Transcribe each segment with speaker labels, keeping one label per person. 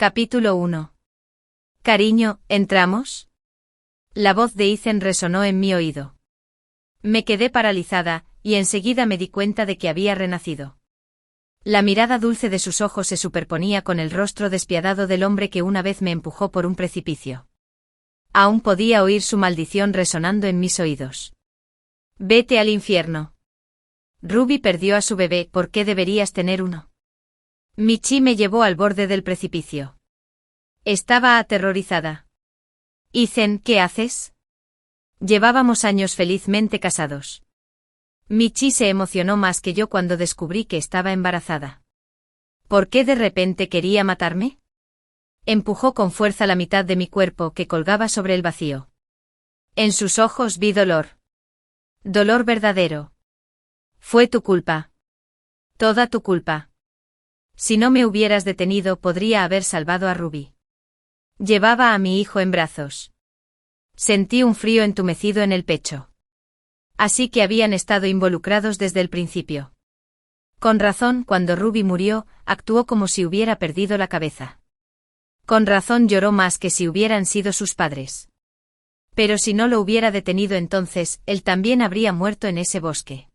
Speaker 1: Capítulo 1. Cariño, ¿entramos? La voz de Ethan resonó en mi oído. Me quedé paralizada, y enseguida me di cuenta de que había renacido. La mirada dulce de sus ojos se superponía con el rostro despiadado del hombre que una vez me empujó por un precipicio. Aún podía oír su maldición resonando en mis oídos. Vete al infierno. Ruby perdió a su bebé, ¿por qué deberías tener uno? Michi me llevó al borde del precipicio. Estaba aterrorizada. Ethan, ¿qué haces? Llevábamos años felizmente casados. Michi se emocionó más que yo cuando descubrí que estaba embarazada. ¿Por qué de repente quería matarme? Empujó con fuerza la mitad de mi cuerpo que colgaba sobre el vacío. En sus ojos vi dolor. Dolor verdadero. Fue tu culpa. Toda tu culpa. Si no me hubieras detenido, podría haber salvado a Ruby. Llevaba a mi hijo en brazos. Sentí un frío entumecido en el pecho. Así que habían estado involucrados desde el principio. Con razón, cuando Ruby murió, actuó como si hubiera perdido la cabeza. Con razón lloró más que si hubieran sido sus padres. Pero si no lo hubiera detenido entonces, él también habría muerto en ese bosque.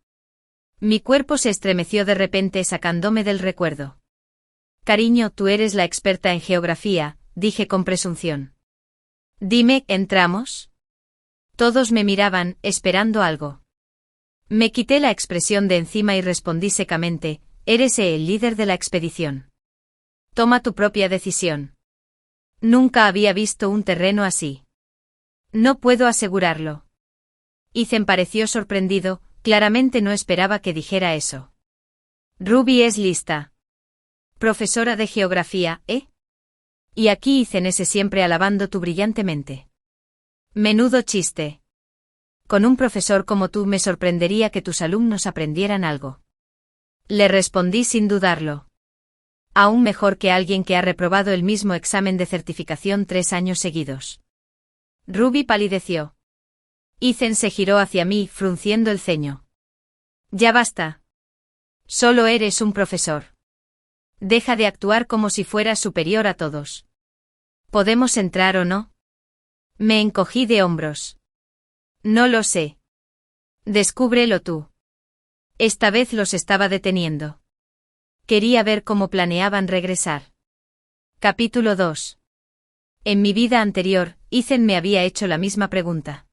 Speaker 1: Mi cuerpo se estremeció de repente sacándome del recuerdo. Cariño, tú eres la experta en geografía, dije con presunción. Dime, ¿entramos? Todos me miraban, esperando algo. Me quité la expresión de encima y respondí secamente, eres el líder de la expedición. Toma tu propia decisión. Nunca había visto un terreno así. No puedo asegurarlo. Ethan pareció sorprendido, claramente no esperaba que dijera eso. Ruby es lista. Profesora de geografía, ¿eh? Y aquí Ethan siempre alabando tú brillantemente. Menudo chiste. Con un profesor como tú me sorprendería que tus alumnos aprendieran algo. Le respondí sin dudarlo. Aún mejor que alguien que ha reprobado el mismo examen de certificación 3 años seguidos. Ruby palideció. Ethan se giró hacia mí, frunciendo el ceño. Ya basta. Solo eres un profesor. Deja de actuar como si fueras superior a todos. ¿Podemos entrar o no? Me encogí de hombros. No lo sé. Descúbrelo tú. Esta vez los estaba deteniendo. Quería ver cómo planeaban regresar. Capítulo 2. En mi vida anterior, Ethan me había hecho la misma pregunta.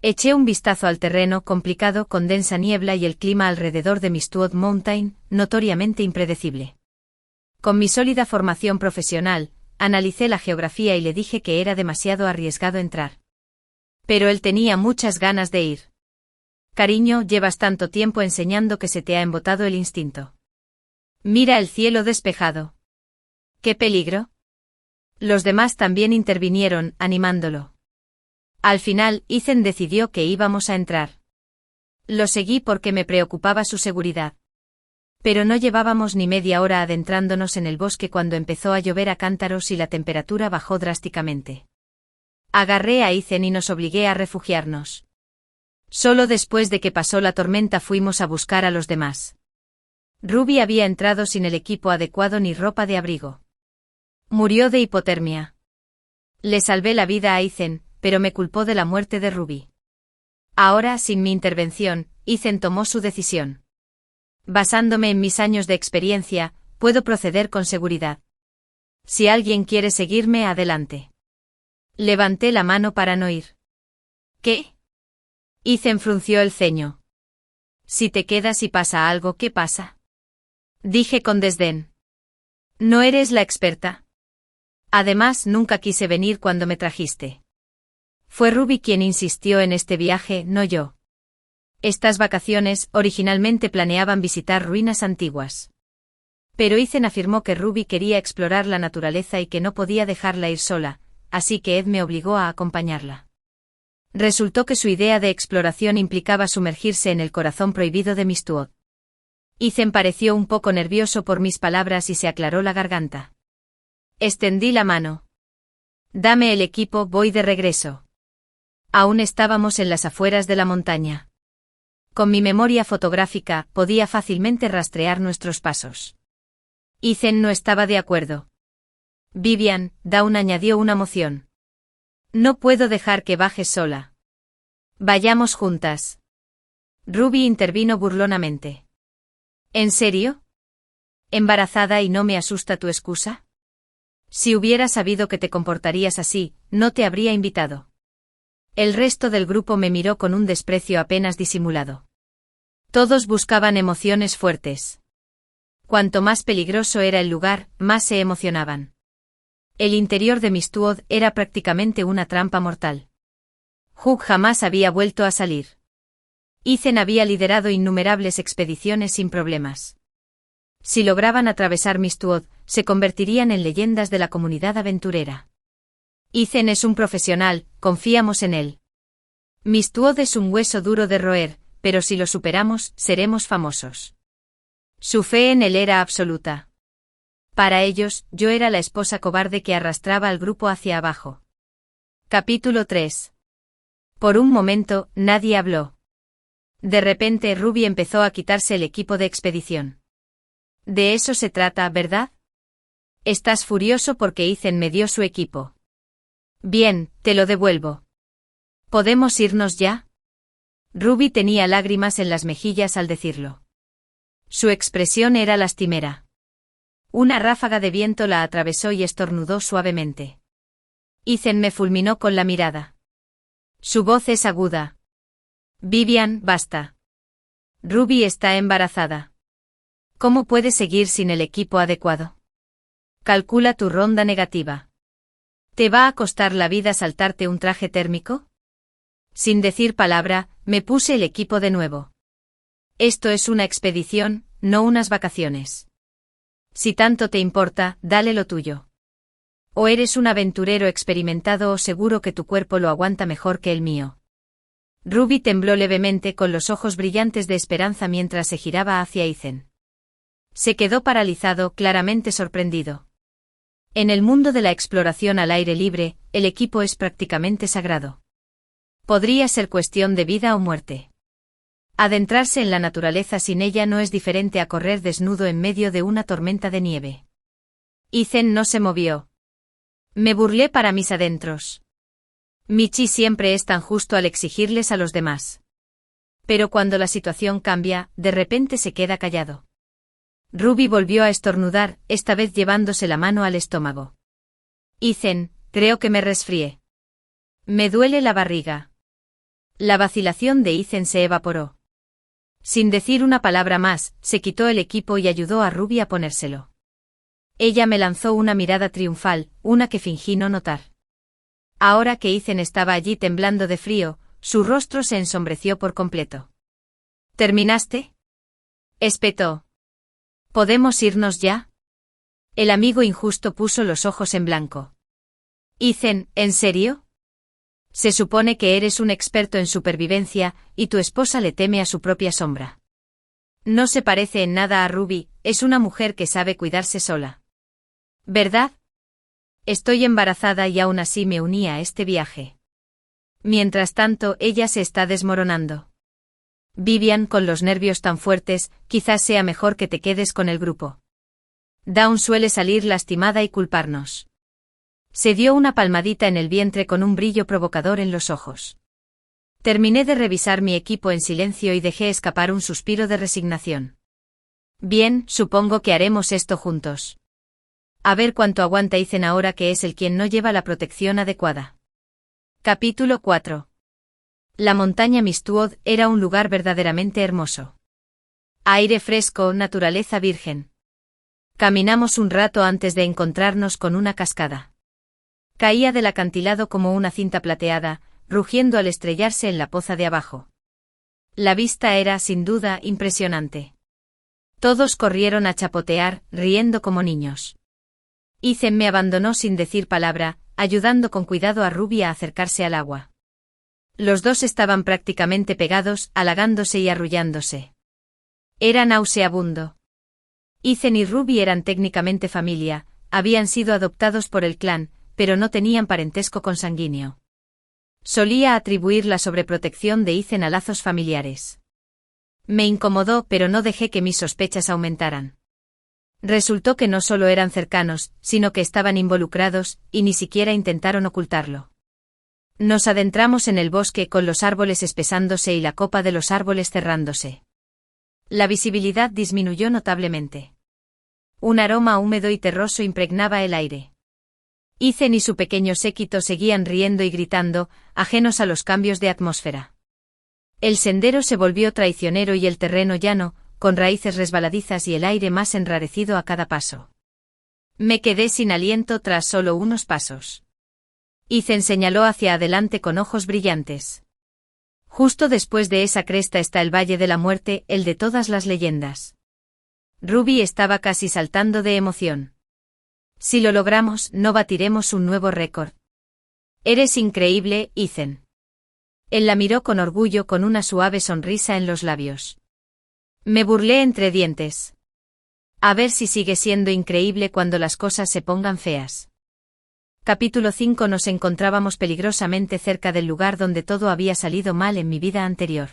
Speaker 1: Eché un vistazo al terreno complicado con densa niebla y el clima alrededor de Mistwood Mountain, notoriamente impredecible. Con mi sólida formación profesional, analicé la geografía y le dije que era demasiado arriesgado entrar. Pero él tenía muchas ganas de ir. Cariño, llevas tanto tiempo enseñando que se te ha embotado el instinto. Mira el cielo despejado. ¿Qué peligro? Los demás también intervinieron, animándolo. Al final, Ethan decidió que íbamos a entrar. Lo seguí porque me preocupaba su seguridad. Pero no llevábamos ni media hora adentrándonos en el bosque cuando empezó a llover a cántaros y la temperatura bajó drásticamente. Agarré a Ethan y nos obligué a refugiarnos. Solo después de que pasó la tormenta fuimos a buscar a los demás. Ruby había entrado sin el equipo adecuado ni ropa de abrigo. Murió de hipotermia. Le salvé la vida a Ethan, pero me culpó de la muerte de Ruby. Ahora, sin mi intervención, Ethan tomó su decisión. Basándome en mis años de experiencia, puedo proceder con seguridad. Si alguien quiere seguirme, adelante. Levanté la mano para no ir. ¿Qué? Ethan frunció el ceño. Si te quedas y pasa algo, ¿qué pasa? Dije con desdén. No eres la experta. Además, nunca quise venir cuando me trajiste. Fue Ruby quien insistió en este viaje, no yo. Estas vacaciones originalmente planeaban visitar ruinas antiguas. Pero Ethan afirmó que Ruby quería explorar la naturaleza y que no podía dejarla ir sola, así que Ed me obligó a acompañarla. Resultó que su idea de exploración implicaba sumergirse en el corazón prohibido de Mistwood. Ethan pareció un poco nervioso por mis palabras y se aclaró la garganta. Extendí la mano. Dame el equipo, voy de regreso. Aún estábamos en las afueras de la montaña. Con mi memoria fotográfica, podía fácilmente rastrear nuestros pasos. Ethan no estaba de acuerdo. Vivian, Dawn añadió una moción. No puedo dejar que bajes sola. Vayamos juntas. Ruby intervino burlonamente. ¿En serio? ¿Embarazada y no me asusta tu excusa? Si hubiera sabido que te comportarías así, no te habría invitado. El resto del grupo me miró con un desprecio apenas disimulado. Todos buscaban emociones fuertes. Cuanto más peligroso era el lugar, más se emocionaban. El interior de Mistwood era prácticamente una trampa mortal. Hugh jamás había vuelto a salir. Ethan había liderado innumerables expediciones sin problemas. Si lograban atravesar Mistwood, se convertirían en leyendas de la comunidad aventurera. Ethan es un profesional, confiamos en él. Mistwood es un hueso duro de roer, pero si lo superamos, seremos famosos. Su fe en él era absoluta. Para ellos, yo era la esposa cobarde que arrastraba al grupo hacia abajo. Capítulo 3. Por un momento, nadie habló. De repente Ruby empezó a quitarse el equipo de expedición. De eso se trata, ¿verdad? Estás furioso porque Ethan me dio su equipo. Bien, te lo devuelvo. ¿Podemos irnos ya? Ruby tenía lágrimas en las mejillas al decirlo. Su expresión era lastimera. Una ráfaga de viento la atravesó y estornudó suavemente. Ethan me fulminó con la mirada. Su voz es aguda. Vivian, basta. Ruby está embarazada. ¿Cómo puedes seguir sin el equipo adecuado? Calcula tu ronda negativa. ¿Te va a costar la vida saltarte un traje térmico? Sin decir palabra, me puse el equipo de nuevo. Esto es una expedición, no unas vacaciones. Si tanto te importa, dale lo tuyo. O eres un aventurero experimentado o seguro que tu cuerpo lo aguanta mejor que el mío. Ruby tembló levemente con los ojos brillantes de esperanza mientras se giraba hacia Ethan. Se quedó paralizado, claramente sorprendido. En el mundo de la exploración al aire libre, el equipo es prácticamente sagrado. Podría ser cuestión de vida o muerte. Adentrarse en la naturaleza sin ella no es diferente a correr desnudo en medio de una tormenta de nieve. Ethan no se movió. Me burlé para mis adentros. Michi siempre es tan justo al exigirles a los demás. Pero cuando la situación cambia, de repente se queda callado. Ruby volvió a estornudar, esta vez llevándose la mano al estómago. Ethan, creo que me resfrié. Me duele la barriga. La vacilación de Ethan se evaporó. Sin decir una palabra más, se quitó el equipo y ayudó a Ruby a ponérselo. Ella me lanzó una mirada triunfal, una que fingí no notar. Ahora que Ethan estaba allí temblando de frío, su rostro se ensombreció por completo. ¿Terminaste? Espetó. ¿Podemos irnos ya? El amigo injusto puso los ojos en blanco. Ethan, ¿en serio? Se supone que eres un experto en supervivencia, y tu esposa le teme a su propia sombra. No se parece en nada a Ruby, es una mujer que sabe cuidarse sola. ¿Verdad? Estoy embarazada y aún así me uní a este viaje. Mientras tanto, ella se está desmoronando. Vivian, con los nervios tan fuertes, quizás sea mejor que te quedes con el grupo. Dawn suele salir lastimada y culparnos. Se dio una palmadita en el vientre con un brillo provocador en los ojos. Terminé de revisar mi equipo en silencio y dejé escapar un suspiro de resignación. Bien, supongo que haremos esto juntos. A ver cuánto aguanta Ethan ahora que es el quien no lleva la protección adecuada. Capítulo 4. La montaña Mistwood era un lugar verdaderamente hermoso. Aire fresco, naturaleza virgen. Caminamos un rato antes de encontrarnos con una cascada. Caía del acantilado como una cinta plateada, rugiendo al estrellarse en la poza de abajo. La vista era, sin duda, impresionante. Todos corrieron a chapotear, riendo como niños. Ethan me abandonó sin decir palabra, ayudando con cuidado a Ruby a acercarse al agua. Los dos estaban prácticamente pegados, halagándose y arrullándose. Era nauseabundo. Ethan y Ruby eran técnicamente familia, habían sido adoptados por el clan, pero no tenían parentesco consanguíneo. Solía atribuir la sobreprotección de Ethan a lazos familiares. Me incomodó, pero no dejé que mis sospechas aumentaran. Resultó que no solo eran cercanos, sino que estaban involucrados, y ni siquiera intentaron ocultarlo. Nos adentramos en el bosque con los árboles espesándose y la copa de los árboles cerrándose. La visibilidad disminuyó notablemente. Un aroma húmedo y terroso impregnaba el aire. Ethan y su pequeño séquito seguían riendo y gritando, ajenos a los cambios de atmósfera. El sendero se volvió traicionero y el terreno llano, con raíces resbaladizas y el aire más enrarecido a cada paso. Me quedé sin aliento tras solo unos pasos. Ethan señaló hacia adelante con ojos brillantes. Justo después de esa cresta está el Valle de la Muerte, el de todas las leyendas. Ruby estaba casi saltando de emoción. Si lo logramos, no batiremos un nuevo récord. Eres increíble, Ethan. Él la miró con orgullo con una suave sonrisa en los labios. Me burlé entre dientes. A ver si sigue siendo increíble cuando las cosas se pongan feas. Capítulo 5. Nos encontrábamos peligrosamente cerca del lugar donde todo había salido mal en mi vida anterior.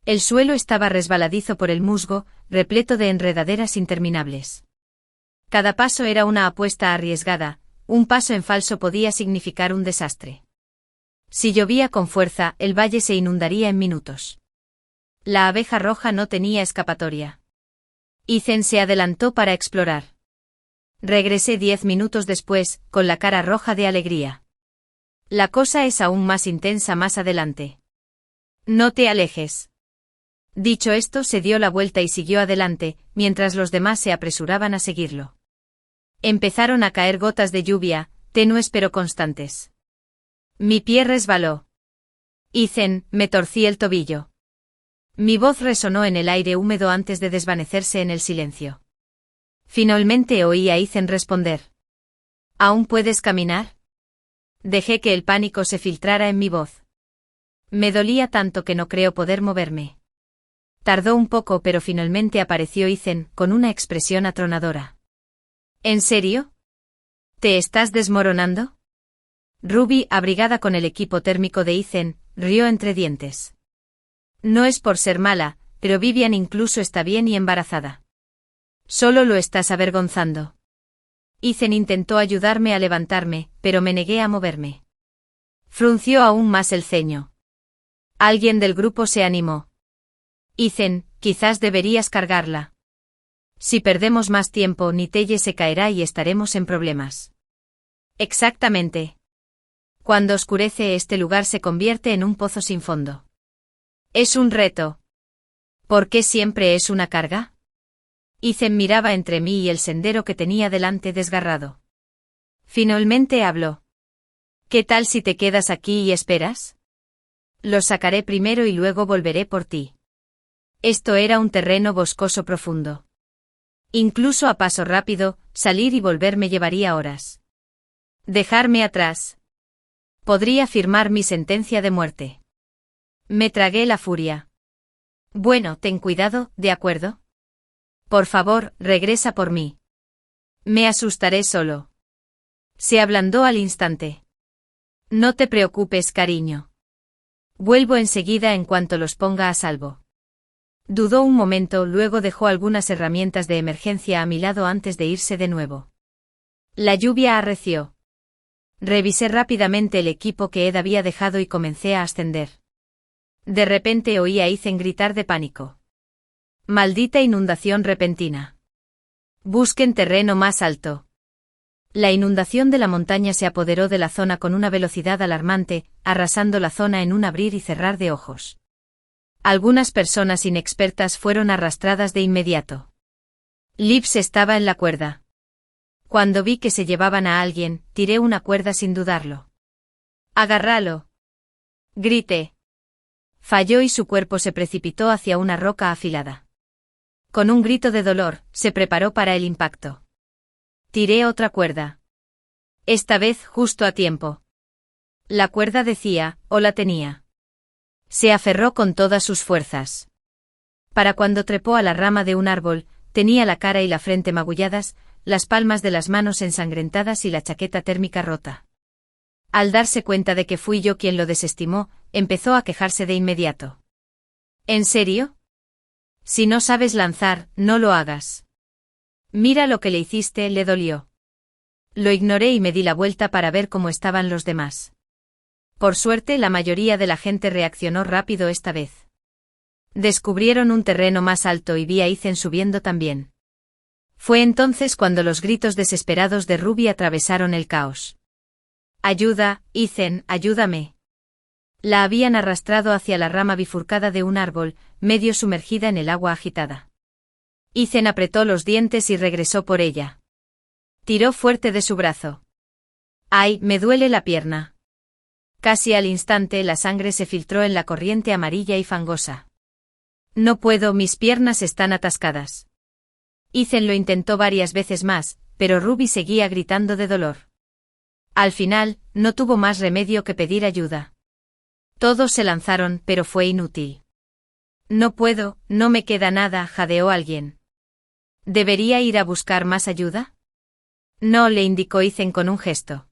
Speaker 1: El suelo estaba resbaladizo por el musgo, repleto de enredaderas interminables. Cada paso era una apuesta arriesgada, un paso en falso podía significar un desastre. Si llovía con fuerza, el valle se inundaría en minutos. La abeja roja no tenía escapatoria. Ethan se adelantó para explorar. Regresé 10 minutos después, con la cara roja de alegría. La cosa es aún más intensa más adelante. No te alejes. Dicho esto, se dio la vuelta y siguió adelante, mientras los demás se apresuraban a seguirlo. Empezaron a caer gotas de lluvia, tenues pero constantes. Mi pie resbaló. Ethan, me torcí el tobillo. Mi voz resonó en el aire húmedo antes de desvanecerse en el silencio. Finalmente oí a Ethan responder. ¿Aún puedes caminar? Dejé que el pánico se filtrara en mi voz. Me dolía tanto que no creo poder moverme. Tardó un poco pero finalmente apareció Ethan, con una expresión atronadora. ¿En serio? ¿Te estás desmoronando? Ruby, abrigada con el equipo térmico de Ethan, rió entre dientes. No es por ser mala, pero Vivian incluso está bien y embarazada. Solo lo estás avergonzando. Ethan intentó ayudarme a levantarme, pero me negué a moverme. Frunció aún más el ceño. Alguien del grupo se animó. Ethan, quizás deberías cargarla. Si perdemos más tiempo, Nitelle se caerá y estaremos en problemas. Exactamente. Cuando oscurece, este lugar se convierte en un pozo sin fondo. Es un reto. ¿Por qué siempre es una carga? Ethan miraba entre mí y el sendero que tenía delante desgarrado. Finalmente habló. ¿Qué tal si te quedas aquí y esperas? Lo sacaré primero y luego volveré por ti. Esto era un terreno boscoso profundo. Incluso a paso rápido, salir y volver me llevaría horas. Dejarme atrás. Podría firmar mi sentencia de muerte. Me tragué la furia. Bueno, ten cuidado, ¿de acuerdo? Por favor, regresa por mí. Me asustaré solo. Se ablandó al instante. No te preocupes, cariño. Vuelvo enseguida en cuanto los ponga a salvo. Dudó un momento, luego dejó algunas herramientas de emergencia a mi lado antes de irse de nuevo. La lluvia arreció. Revisé rápidamente el equipo que Ed había dejado y comencé a ascender. De repente oí a Ethan gritar de pánico. Maldita inundación repentina. Busquen terreno más alto. La inundación de la montaña se apoderó de la zona con una velocidad alarmante, arrasando la zona en un abrir y cerrar de ojos. Algunas personas inexpertas fueron arrastradas de inmediato. Lips estaba en la cuerda. Cuando vi que se llevaban a alguien, tiré una cuerda sin dudarlo. ¡Agárralo! Grité. Falló y su cuerpo se precipitó hacia una roca afilada. Con un grito de dolor, se preparó para el impacto. Tiré otra cuerda. Esta vez justo a tiempo. La cuerda decía, o la tenía. Se aferró con todas sus fuerzas. Para cuando trepó a la rama de un árbol, tenía la cara y la frente magulladas, las palmas de las manos ensangrentadas y la chaqueta térmica rota. Al darse cuenta de que fui yo quien lo desestimó, empezó a quejarse de inmediato. ¿En serio? Si no sabes lanzar, no lo hagas. Mira lo que le hiciste, le dolió. Lo ignoré y me di la vuelta para ver cómo estaban los demás. Por suerte, la mayoría de la gente reaccionó rápido esta vez. Descubrieron un terreno más alto y vi a Ethan subiendo también. Fue entonces cuando los gritos desesperados de Ruby atravesaron el caos. Ayuda, Ethan, ayúdame. La habían arrastrado hacia la rama bifurcada de un árbol, medio sumergida en el agua agitada. Ethan apretó los dientes y regresó por ella. Tiró fuerte de su brazo. ¡Ay, me duele la pierna! Casi al instante la sangre se filtró en la corriente amarilla y fangosa. No puedo, mis piernas están atascadas. Ethan lo intentó varias veces más, pero Ruby seguía gritando de dolor. Al final, no tuvo más remedio que pedir ayuda. Todos se lanzaron, pero fue inútil. No puedo, no me queda nada, jadeó alguien. ¿Debería ir a buscar más ayuda? No, le indicó Ethan con un gesto.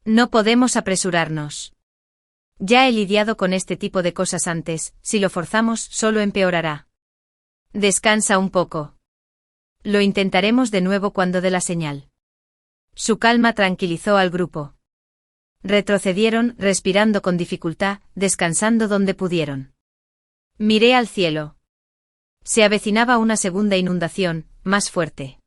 Speaker 1: No podemos apresurarnos. Ya he lidiado con este tipo de cosas antes, si lo forzamos solo empeorará. Descansa un poco. Lo intentaremos de nuevo cuando dé la señal. Su calma tranquilizó al grupo. Retrocedieron, respirando con dificultad, descansando donde pudieron. Miré al cielo. Se avecinaba una segunda inundación, más fuerte.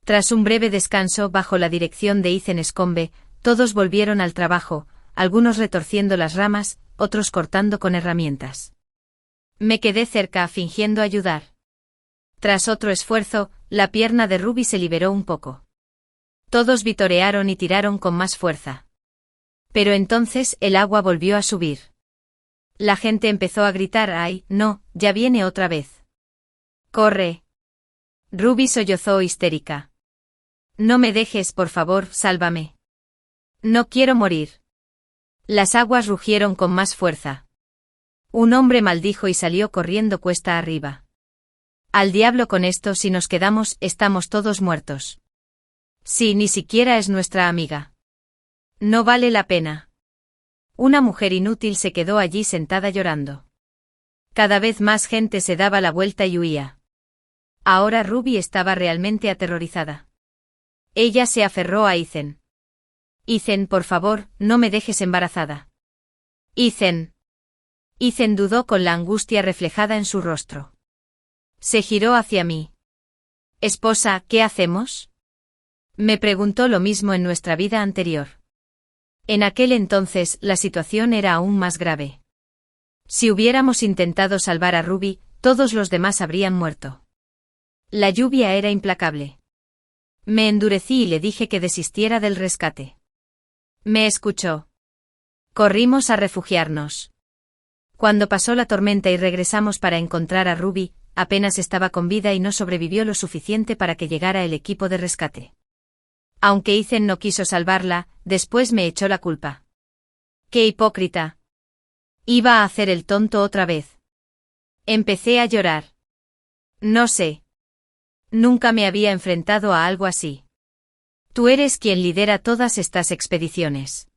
Speaker 1: Tras un breve descanso bajo la dirección de Ethan Scombe, todos volvieron al trabajo, algunos retorciendo las ramas, otros cortando con herramientas. Me quedé cerca fingiendo ayudar. Tras otro esfuerzo, la pierna de Ruby se liberó un poco. Todos vitorearon y tiraron con más fuerza. Pero entonces el agua volvió a subir. La gente empezó a gritar: ¡ay, no, ya viene otra vez! ¡Corre! Ruby sollozó histérica. No me dejes, por favor, sálvame. No quiero morir. Las aguas rugieron con más fuerza. Un hombre maldijo y salió corriendo cuesta arriba. Al diablo con esto, si nos quedamos, estamos todos muertos. Sí, ni siquiera es nuestra amiga. No vale la pena. Una mujer inútil se quedó allí sentada llorando. Cada vez más gente se daba la vuelta y huía. Ahora Ruby estaba realmente aterrorizada. Ella se aferró a Ethan. Ethan, por favor, no me dejes embarazada. Ethan. Ethan dudó con la angustia reflejada en su rostro. Se giró hacia mí. Esposa, ¿qué hacemos? Me preguntó lo mismo en nuestra vida anterior. En aquel entonces, la situación era aún más grave. Si hubiéramos intentado salvar a Ruby, todos los demás habrían muerto. La lluvia era implacable. Me endurecí y le dije que desistiera del rescate. Me escuchó. Corrimos a refugiarnos. Cuando pasó la tormenta y regresamos para encontrar a Ruby, apenas estaba con vida y no sobrevivió lo suficiente para que llegara el equipo de rescate. Aunque Ethan no quiso salvarla, después me echó la culpa. ¡Qué hipócrita! Iba a hacer el tonto otra vez. Empecé a llorar. No sé. Nunca me había enfrentado a algo así. Tú eres quien lidera todas estas expediciones.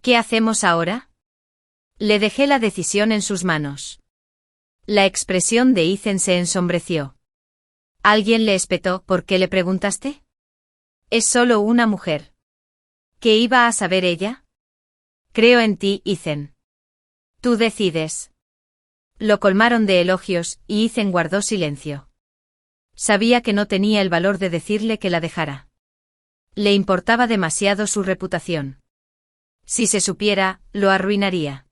Speaker 1: ¿Qué hacemos ahora? Le dejé la decisión en sus manos. La expresión de Ethan se ensombreció. ¿Alguien le espetó? ¿Por qué le preguntaste? Es solo una mujer. ¿Qué iba a saber ella? Creo en ti, Ethan. Tú decides. Lo colmaron de elogios, y Ethan guardó silencio. Sabía que no tenía el valor de decirle que la dejara. Le importaba demasiado su reputación. Si se supiera, lo arruinaría.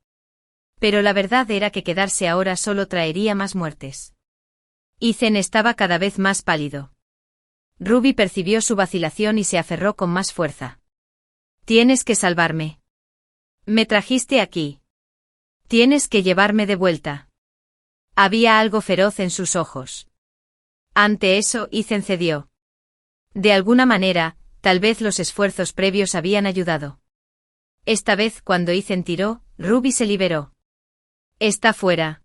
Speaker 1: Pero la verdad era que quedarse ahora solo traería más muertes. Ethan estaba cada vez más pálido. Ruby percibió su vacilación y se aferró con más fuerza. Tienes que salvarme. Me trajiste aquí. Tienes que llevarme de vuelta. Había algo feroz en sus ojos. Ante eso, Ethan cedió. De alguna manera, tal vez los esfuerzos previos habían ayudado. Esta vez, cuando Ethan tiró, Ruby se liberó. Está fuera.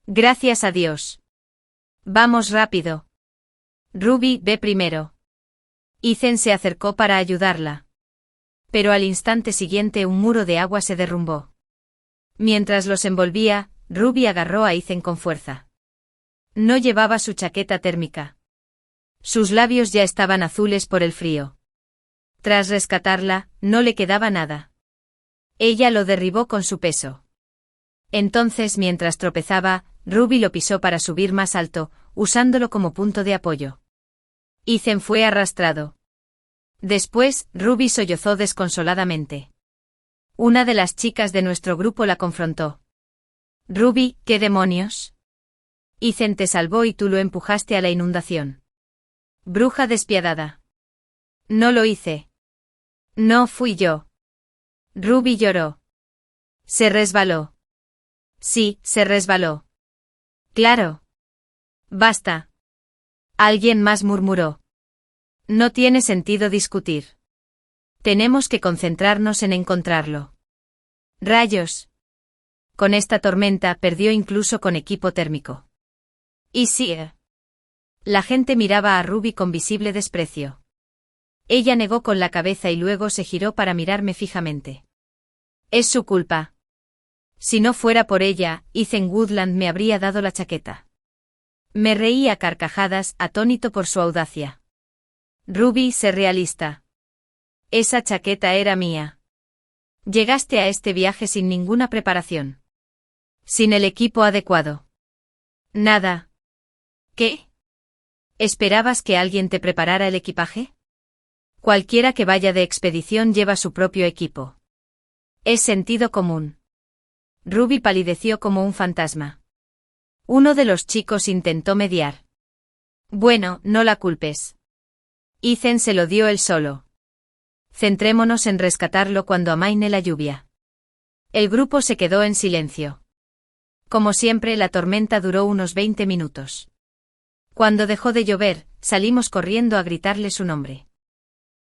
Speaker 1: Gracias a Dios. Vamos rápido. Ruby, ve primero. Ethan se acercó para ayudarla. Pero al instante siguiente un muro de agua se derrumbó. Mientras los envolvía, Ruby agarró a Ethan con fuerza. No llevaba su chaqueta térmica. Sus labios ya estaban azules por el frío. Tras rescatarla, no le quedaba nada. Ella lo derribó con su peso. Entonces, mientras tropezaba, Ruby lo pisó para subir más alto, usándolo como punto de apoyo. Ethan fue arrastrado. Después, Ruby sollozó desconsoladamente. Una de las chicas de nuestro grupo la confrontó. Ruby, ¿qué demonios? Ethan te salvó y tú lo empujaste a la inundación. Bruja despiadada. No lo hice. No fui yo. Ruby lloró. Se resbaló. Sí, se resbaló. Claro. Basta. Alguien más murmuró. No tiene sentido discutir. Tenemos que concentrarnos en encontrarlo. Rayos. Con esta tormenta perdió incluso con equipo térmico. ¿Y sí? La gente miraba a Ruby con visible desprecio. Ella negó con la cabeza y luego se giró para mirarme fijamente. Es su culpa. Si no fuera por ella, Ethan Woodland me habría dado la chaqueta. Me reí a carcajadas, atónito por su audacia. Ruby, sé realista. Esa chaqueta era mía. Llegaste a este viaje sin ninguna preparación. Sin el equipo adecuado. Nada. ¿Qué? ¿Esperabas que alguien te preparara el equipaje? Cualquiera que vaya de expedición lleva su propio equipo. Es sentido común. Ruby palideció como un fantasma. Uno de los chicos intentó mediar. Bueno, no la culpes. Ethan se lo dio él solo. Centrémonos en rescatarlo cuando amaine la lluvia. El grupo se quedó en silencio. Como siempre, la tormenta duró unos 20 minutos. Cuando dejó de llover, salimos corriendo a gritarle su nombre.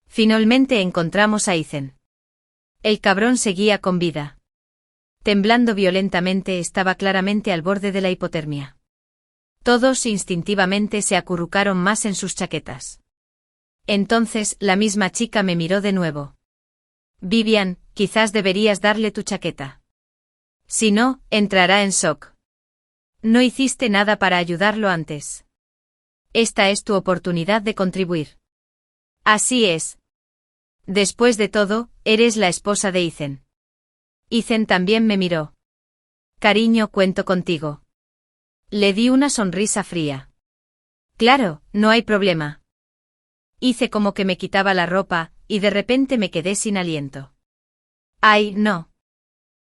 Speaker 1: Finalmente encontramos a Ethan. El cabrón seguía con vida. Temblando violentamente, estaba claramente al borde de la hipotermia. Todos instintivamente se acurrucaron más en sus chaquetas. Entonces, la misma chica me miró de nuevo. Vivian, quizás deberías darle tu chaqueta. Si no, entrará en shock. No hiciste nada para ayudarlo antes. Esta es tu oportunidad de contribuir. Así es. Después de todo, eres la esposa de Ethan. Ethan también me miró. Cariño, cuento contigo. Le di una sonrisa fría. Claro, no hay problema. Hice como que me quitaba la ropa, y de repente me quedé sin aliento. ¡Ay, no!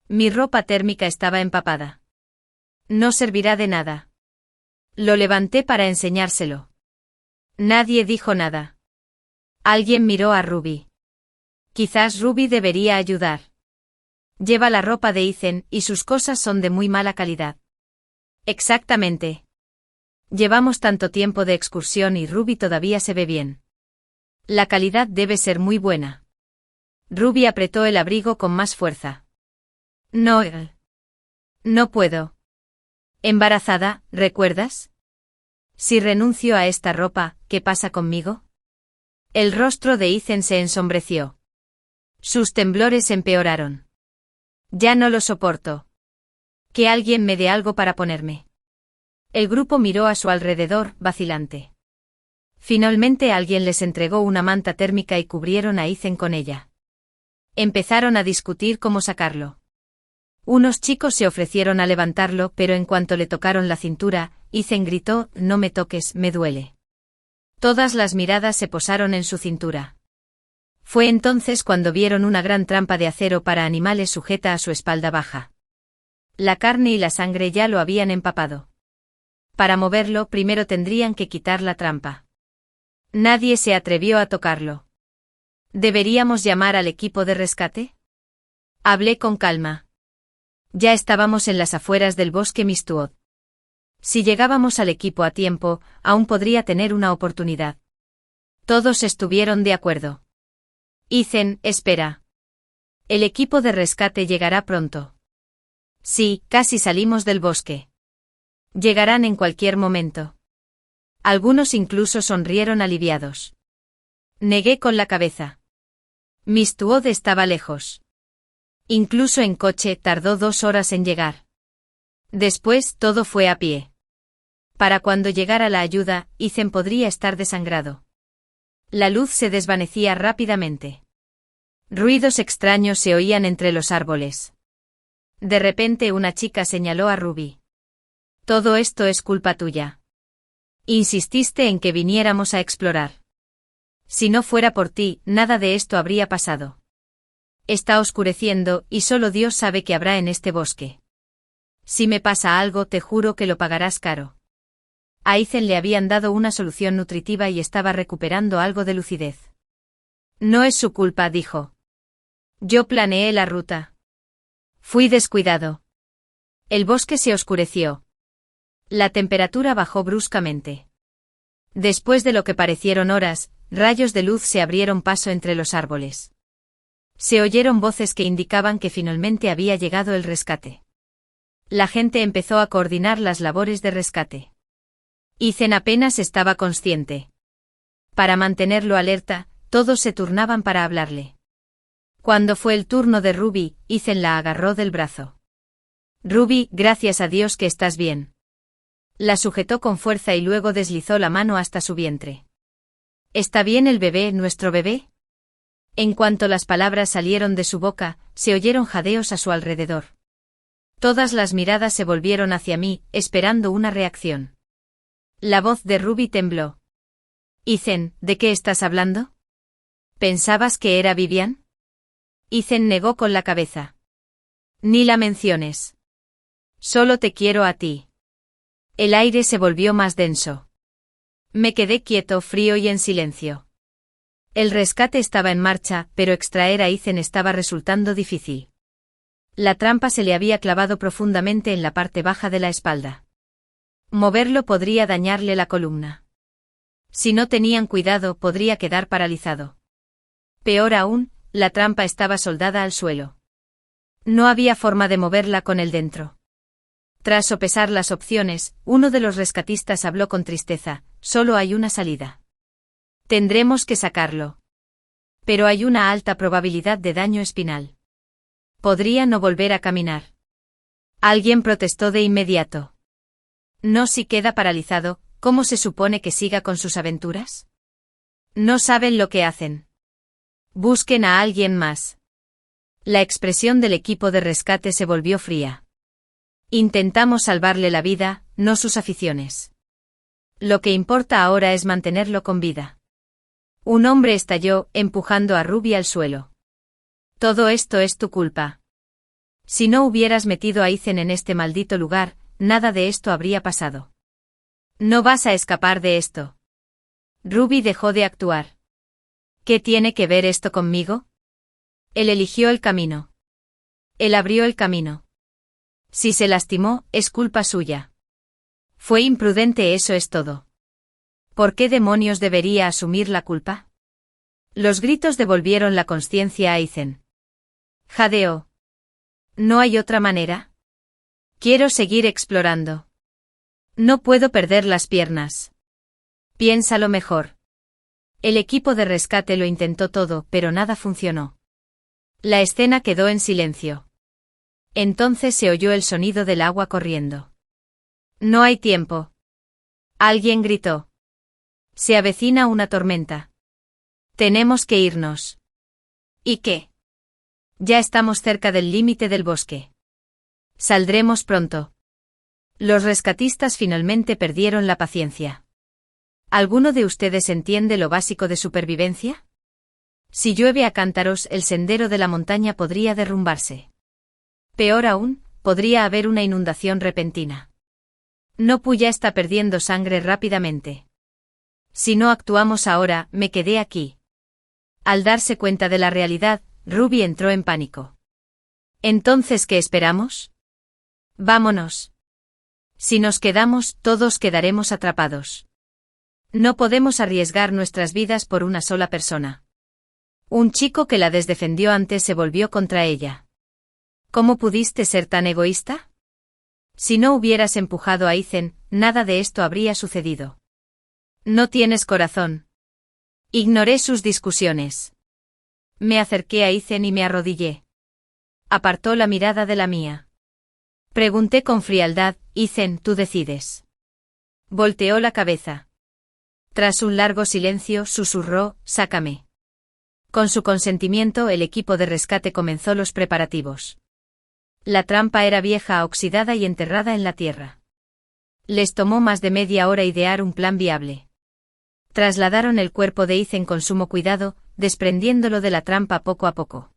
Speaker 1: Mi ropa térmica estaba empapada. No servirá de nada. Lo levanté para enseñárselo. Nadie dijo nada. Alguien miró a Ruby. Quizás Ruby debería ayudar. Lleva la ropa de Ethan y sus cosas son de muy mala calidad. Exactamente. Llevamos tanto tiempo de excursión y Ruby todavía se ve bien. La calidad debe ser muy buena. Ruby apretó el abrigo con más fuerza. No. No puedo. Embarazada, ¿recuerdas? Si renuncio a esta ropa, ¿qué pasa conmigo? El rostro de Ethan se ensombreció. Sus temblores empeoraron. Ya no lo soporto. Que alguien me dé algo para ponerme. El grupo miró a su alrededor, vacilante. Finalmente alguien les entregó una manta térmica y cubrieron a Ethan con ella. Empezaron a discutir cómo sacarlo. Unos chicos se ofrecieron a levantarlo, pero en cuanto le tocaron la cintura, Ethan gritó: «No me toques, me duele». Todas las miradas se posaron en su cintura. Fue entonces cuando vieron una gran trampa de acero para animales sujeta a su espalda baja. La carne y la sangre ya lo habían empapado. Para moverlo, primero tendrían que quitar la trampa. Nadie se atrevió a tocarlo. ¿Deberíamos llamar al equipo de rescate? Hablé con calma. Ya estábamos en las afueras del bosque Mistwood. Si llegábamos al equipo a tiempo, aún podría tener una oportunidad. Todos estuvieron de acuerdo. Ethan, espera. El equipo de rescate llegará pronto. Sí, casi salimos del bosque. Llegarán en cualquier momento. Algunos incluso sonrieron aliviados. Negué con la cabeza. Mistwood estaba lejos. Incluso en coche tardó 2 horas en llegar. Después todo fue a pie. Para cuando llegara la ayuda, Ethan podría estar desangrado. La luz se desvanecía rápidamente. Ruidos extraños se oían entre los árboles. De repente una chica señaló a Ruby. Todo esto es culpa tuya. Insististe en que viniéramos a explorar. Si no fuera por ti, nada de esto habría pasado. Está oscureciendo y solo Dios sabe qué habrá en este bosque. Si me pasa algo, te juro que lo pagarás caro. A Ethan le habían dado una solución nutritiva y estaba recuperando algo de lucidez. No es su culpa, dijo. Yo planeé la ruta. Fui descuidado. El bosque se oscureció. La temperatura bajó bruscamente. Después de lo que parecieron horas, rayos de luz se abrieron paso entre los árboles. Se oyeron voces que indicaban que finalmente había llegado el rescate. La gente empezó a coordinar las labores de rescate. Ethan apenas estaba consciente. Para mantenerlo alerta, todos se turnaban para hablarle. Cuando fue el turno de Ruby, Ethan la agarró del brazo. Ruby, gracias a Dios que estás bien. La sujetó con fuerza y luego deslizó la mano hasta su vientre. ¿Está bien el bebé, nuestro bebé? En cuanto las palabras salieron de su boca, se oyeron jadeos a su alrededor. Todas las miradas se volvieron hacia mí, esperando una reacción. La voz de Ruby tembló. Ethan, ¿de qué estás hablando? ¿Pensabas que era Vivian? Ethan negó con la cabeza. Ni la menciones. Solo te quiero a ti. El aire se volvió más denso. Me quedé quieto, frío y en silencio. El rescate estaba en marcha, pero extraer a Ethan estaba resultando difícil. La trampa se le había clavado profundamente en la parte baja de la espalda. Moverlo podría dañarle la columna. Si no tenían cuidado, podría quedar paralizado. Peor aún, la trampa estaba soldada al suelo. No había forma de moverla con él dentro. Tras sopesar las opciones, uno de los rescatistas habló con tristeza: solo hay una salida. Tendremos que sacarlo. Pero hay una alta probabilidad de daño espinal. Podría no volver a caminar. Alguien protestó de inmediato. No, si queda paralizado, ¿cómo se supone que siga con sus aventuras? No saben lo que hacen. Busquen a alguien más. La expresión del equipo de rescate se volvió fría. Intentamos salvarle la vida, no sus aficiones. Lo que importa ahora es mantenerlo con vida. Un hombre estalló, empujando a Ruby al suelo. Todo esto es tu culpa. Si no hubieras metido a Ethan en este maldito lugar, nada de esto habría pasado. No vas a escapar de esto. Ruby dejó de actuar. ¿Qué tiene que ver esto conmigo? Él eligió el camino. Él abrió el camino. Si se lastimó, es culpa suya. Fue imprudente, eso es todo. ¿Por qué demonios debería asumir la culpa? Los gritos devolvieron la consciencia a Ethan. Jadeó. ¿No hay otra manera? Quiero seguir explorando. No puedo perder las piernas. Piénsalo mejor. El equipo de rescate lo intentó todo, pero nada funcionó. La escena quedó en silencio. Entonces se oyó el sonido del agua corriendo. No hay tiempo. Alguien gritó. Se avecina una tormenta. Tenemos que irnos. ¿Y qué? Ya estamos cerca del límite del bosque. Saldremos pronto. Los rescatistas finalmente perdieron la paciencia. ¿Alguno de ustedes entiende lo básico de supervivencia? Si llueve a cántaros, el sendero de la montaña podría derrumbarse. Peor aún, podría haber una inundación repentina. Nopu ya está perdiendo sangre rápidamente. Si no actuamos ahora, me quedé aquí. Al darse cuenta de la realidad, Ruby entró en pánico. ¿Entonces qué esperamos? Vámonos. Si nos quedamos, todos quedaremos atrapados. No podemos arriesgar nuestras vidas por una sola persona. Un chico que la desdefendió antes se volvió contra ella. ¿Cómo pudiste ser tan egoísta? Si no hubieras empujado a Ethan, nada de esto habría sucedido. No tienes corazón. Ignoré sus discusiones. Me acerqué a Ethan y me arrodillé. Apartó la mirada de la mía. Pregunté con frialdad: Ethan, tú decides. Volteó la cabeza. Tras un largo silencio, susurró, «Sácame». Con su consentimiento, el equipo de rescate comenzó los preparativos. La trampa era vieja, oxidada y enterrada en la tierra. Les tomó más de media hora idear un plan viable. Trasladaron el cuerpo de Ethan con sumo cuidado, desprendiéndolo de la trampa poco a poco.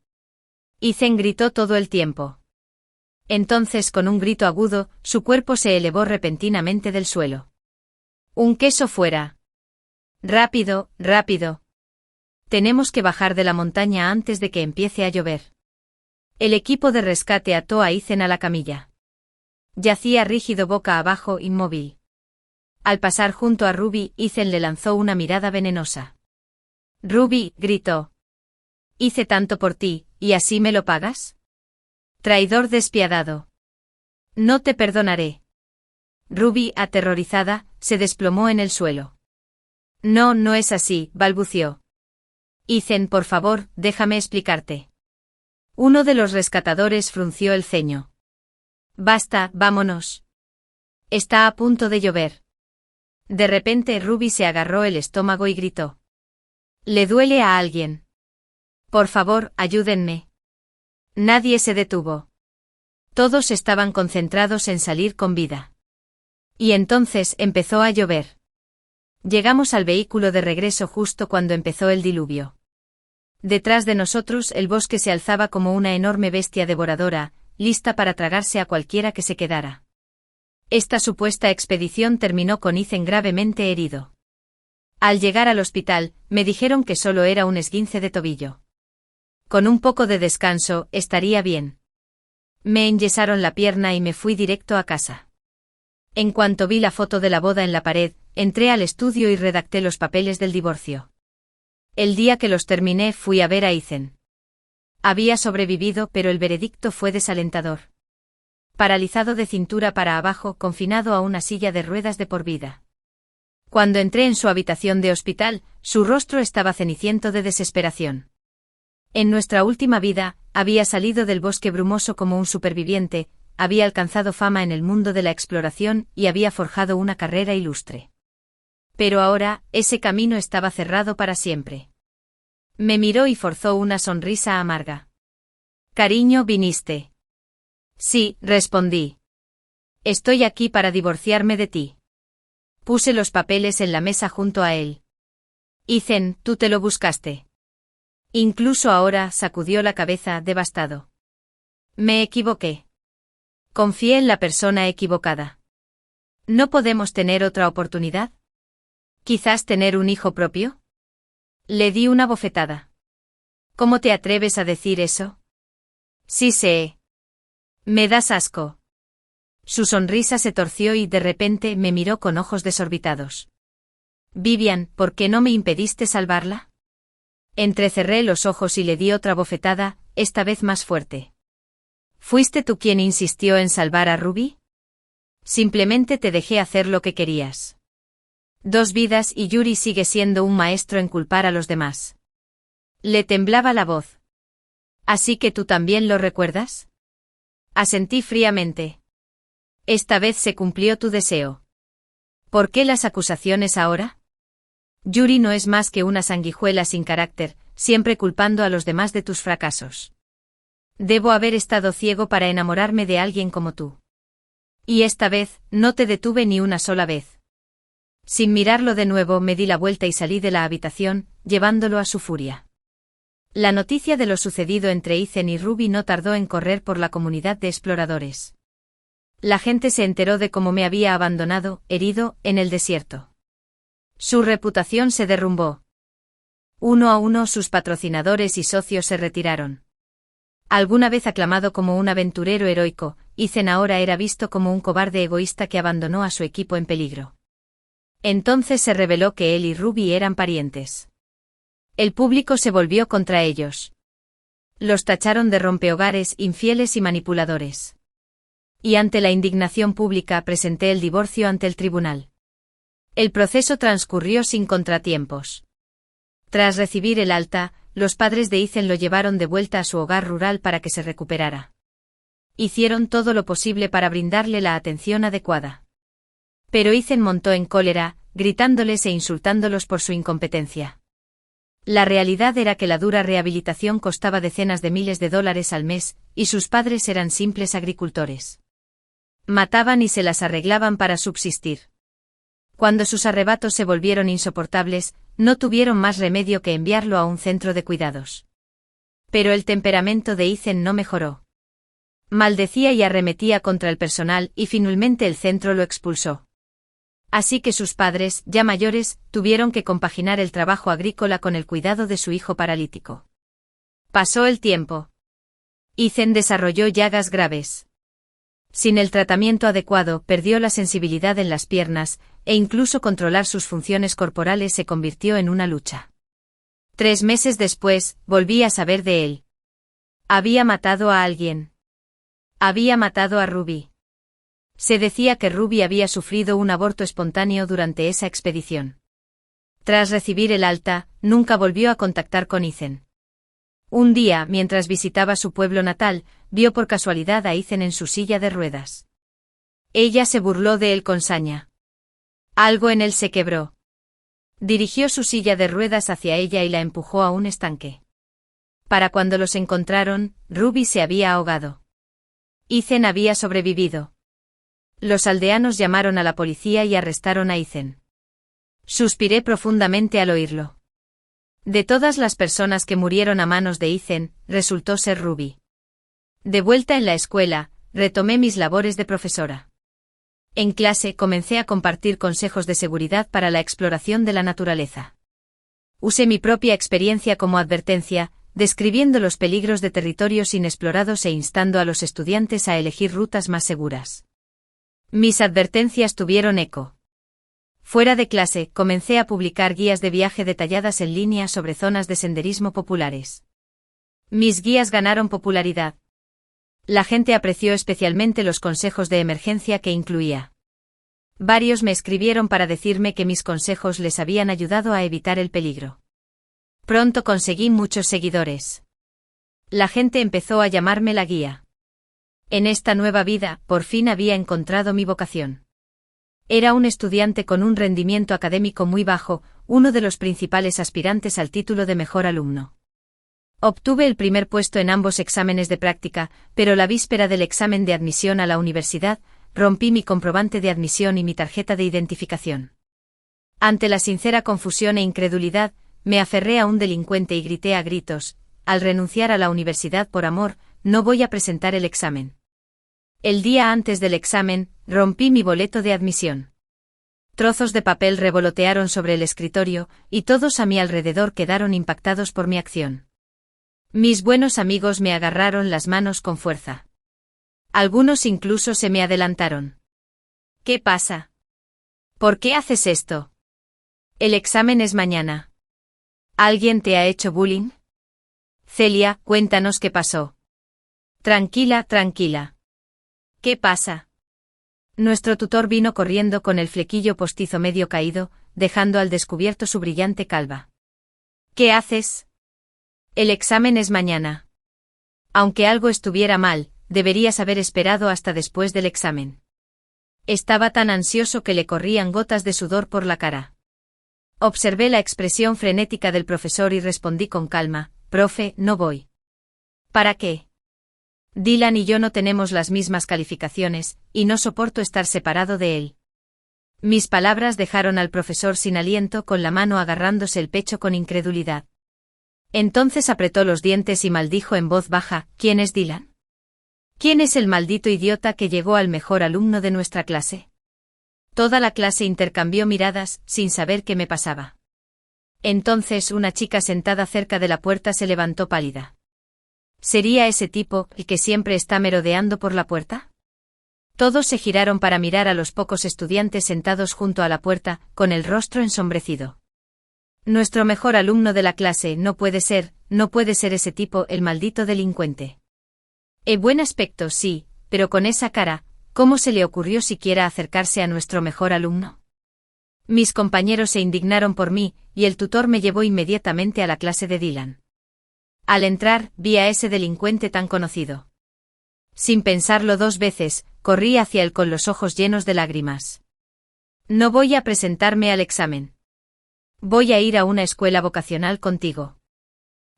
Speaker 1: Ethan gritó todo el tiempo. Entonces, con un grito agudo, su cuerpo se elevó repentinamente del suelo. «Un queso fuera. Rápido, rápido. Tenemos que bajar de la montaña antes de que empiece a llover». El equipo de rescate ató a Ethan a la camilla. Yacía rígido boca abajo, inmóvil. Al pasar junto a Ruby, Ethan le lanzó una mirada venenosa. «Ruby», gritó. «Hice tanto por ti, ¿y así me lo pagas? Traidor despiadado. No te perdonaré». Ruby, aterrorizada, se desplomó en el suelo. «No, no es así», balbució. «Ethan, por favor, déjame explicarte». Uno de los rescatadores frunció el ceño. «Basta, vámonos. Está a punto de llover». De repente Ruby se agarró el estómago y gritó. «¿Le duele a alguien? Por favor, ayúdenme». Nadie se detuvo. Todos estaban concentrados en salir con vida. Y entonces empezó a llover. Llegamos al vehículo de regreso justo cuando empezó el diluvio. Detrás de nosotros el bosque se alzaba como una enorme bestia devoradora, lista para tragarse a cualquiera que se quedara. Esta supuesta expedición terminó con Ethan gravemente herido. Al llegar al hospital, me dijeron que solo era un esguince de tobillo. Con un poco de descanso, estaría bien. Me enyesaron la pierna y me fui directo a casa. En cuanto vi la foto de la boda en la pared, entré al estudio y redacté los papeles del divorcio. El día que los terminé, fui a ver a Ethan. Había sobrevivido, pero el veredicto fue desalentador. Paralizado de cintura para abajo, confinado a una silla de ruedas de por vida. Cuando entré en su habitación de hospital, su rostro estaba ceniciento de desesperación. En nuestra última vida, había salido del bosque brumoso como un superviviente, había alcanzado fama en el mundo de la exploración y había forjado una carrera ilustre. Pero ahora, ese camino estaba cerrado para siempre. Me miró y forzó una sonrisa amarga. «Cariño, ¿viniste?» «Sí», respondí. «Estoy aquí para divorciarme de ti». Puse los papeles en la mesa junto a él. «Ethan, tú te lo buscaste». Incluso ahora, sacudió la cabeza, devastado. «Me equivoqué. Confié en la persona equivocada. ¿No podemos tener otra oportunidad? ¿Quizás tener un hijo propio?» Le di una bofetada. «¿Cómo te atreves a decir eso?» «Sí sé. Me das asco». Su sonrisa se torció y de repente me miró con ojos desorbitados. «Vivian, ¿por qué no me impediste salvarla?» Entrecerré los ojos y le di otra bofetada, esta vez más fuerte. ¿Fuiste tú quien insistió en salvar a Ruby? Simplemente te dejé hacer lo que querías. 2 vidas y Yuri sigue siendo un maestro en culpar a los demás. Le temblaba la voz. ¿Así que tú también lo recuerdas? Asentí fríamente. Esta vez se cumplió tu deseo. ¿Por qué las acusaciones ahora? Yuri no es más que una sanguijuela sin carácter, siempre culpando a los demás de tus fracasos. Debo haber estado ciego para enamorarme de alguien como tú. Y esta vez, no te detuve ni una sola vez. Sin mirarlo de nuevo me di la vuelta y salí de la habitación, llevándolo a su furia. La noticia de lo sucedido entre Ethan y Ruby no tardó en correr por la comunidad de exploradores. La gente se enteró de cómo me había abandonado, herido, en el desierto. Su reputación se derrumbó. Uno a uno sus patrocinadores y socios se retiraron. Alguna vez aclamado como un aventurero heroico, Ethan ahora era visto como un cobarde egoísta que abandonó a su equipo en peligro. Entonces se reveló que él y Ruby eran parientes. El público se volvió contra ellos. Los tacharon de rompehogares, infieles y manipuladores. Y ante la indignación pública presenté el divorcio ante el tribunal. El proceso transcurrió sin contratiempos. Tras recibir el alta, los padres de Ethan lo llevaron de vuelta a su hogar rural para que se recuperara. Hicieron todo lo posible para brindarle la atención adecuada. Pero Ethan montó en cólera, gritándoles e insultándolos por su incompetencia. La realidad era que la dura rehabilitación costaba decenas de miles de dólares al mes, y sus padres eran simples agricultores. Mataban y se las arreglaban para subsistir. Cuando sus arrebatos se volvieron insoportables, no tuvieron más remedio que enviarlo a un centro de cuidados. Pero el temperamento de Ethan no mejoró. Maldecía y arremetía contra el personal y finalmente el centro lo expulsó. Así que sus padres, ya mayores, tuvieron que compaginar el trabajo agrícola con el cuidado de su hijo paralítico. Pasó el tiempo. Ethan desarrolló llagas graves. Sin el tratamiento adecuado, perdió la sensibilidad en las piernas, e incluso controlar sus funciones corporales se convirtió en una lucha. 3 meses después, volví a saber de él. Había matado a alguien. Había matado a Ruby. Se decía que Ruby había sufrido un aborto espontáneo durante esa expedición. Tras recibir el alta, nunca volvió a contactar con Ethan. Un día, mientras visitaba su pueblo natal, vio por casualidad a Ethan en su silla de ruedas. Ella se burló de él con saña. Algo en él se quebró. Dirigió su silla de ruedas hacia ella y la empujó a un estanque. Para cuando los encontraron, Ruby se había ahogado. Ethan había sobrevivido. Los aldeanos llamaron a la policía y arrestaron a Ethan. Suspiré profundamente al oírlo. De todas las personas que murieron a manos de Ethan, resultó ser Ruby. De vuelta en la escuela, retomé mis labores de profesora. En clase comencé a compartir consejos de seguridad para la exploración de la naturaleza. Usé mi propia experiencia como advertencia, describiendo los peligros de territorios inexplorados e instando a los estudiantes a elegir rutas más seguras. Mis advertencias tuvieron eco. Fuera de clase, comencé a publicar guías de viaje detalladas en línea sobre zonas de senderismo populares. Mis guías ganaron popularidad. La gente apreció especialmente los consejos de emergencia que incluía. Varios me escribieron para decirme que mis consejos les habían ayudado a evitar el peligro. Pronto conseguí muchos seguidores. La gente empezó a llamarme la guía. En esta nueva vida, por fin había encontrado mi vocación. Era un estudiante con un rendimiento académico muy bajo, uno de los principales aspirantes al título de mejor alumno. Obtuve el primer puesto en ambos exámenes de práctica, pero la víspera del examen de admisión a la universidad, rompí mi comprobante de admisión y mi tarjeta de identificación. Ante la sincera confusión e incredulidad, me aferré a un delincuente y grité a gritos: al renunciar a la universidad por amor, no voy a presentar el examen. El día antes del examen, rompí mi boleto de admisión. Trozos de papel revolotearon sobre el escritorio, y todos a mi alrededor quedaron impactados por mi acción. Mis buenos amigos me agarraron las manos con fuerza. Algunos incluso se me adelantaron. ¿Qué pasa? ¿Por qué haces esto? El examen es mañana. ¿Alguien te ha hecho bullying? Celia, cuéntanos qué pasó. Tranquila, tranquila. ¿Qué pasa? Nuestro tutor vino corriendo con el flequillo postizo medio caído, dejando al descubierto su brillante calva. ¿Qué haces? El examen es mañana. Aunque algo estuviera mal, deberías haber esperado hasta después del examen. Estaba tan ansioso que le corrían gotas de sudor por la cara. Observé la expresión frenética del profesor y respondí con calma: profe, no voy. ¿Para qué? Dylan y yo no tenemos las mismas calificaciones, y no soporto estar separado de él. Mis palabras dejaron al profesor sin aliento, con la mano agarrándose el pecho con incredulidad. Entonces apretó los dientes y maldijo en voz baja: ¿Quién es Dylan? ¿Quién es el maldito idiota que llegó al mejor alumno de nuestra clase? Toda la clase intercambió miradas, sin saber qué me pasaba. Entonces una chica sentada cerca de la puerta se levantó pálida. ¿Sería ese tipo el que siempre está merodeando por la puerta? Todos se giraron para mirar a los pocos estudiantes sentados junto a la puerta, con el rostro ensombrecido. Nuestro mejor alumno de la clase no puede ser ese tipo, el maldito delincuente. Buen aspecto, sí, pero con esa cara, ¿cómo se le ocurrió siquiera acercarse a nuestro mejor alumno? Mis compañeros se indignaron por mí, y el tutor me llevó inmediatamente a la clase de Dylan. Al entrar, vi a ese delincuente tan conocido. Sin pensarlo 2 veces, corrí hacia él con los ojos llenos de lágrimas. No voy a presentarme al examen. Voy a ir a una escuela vocacional contigo.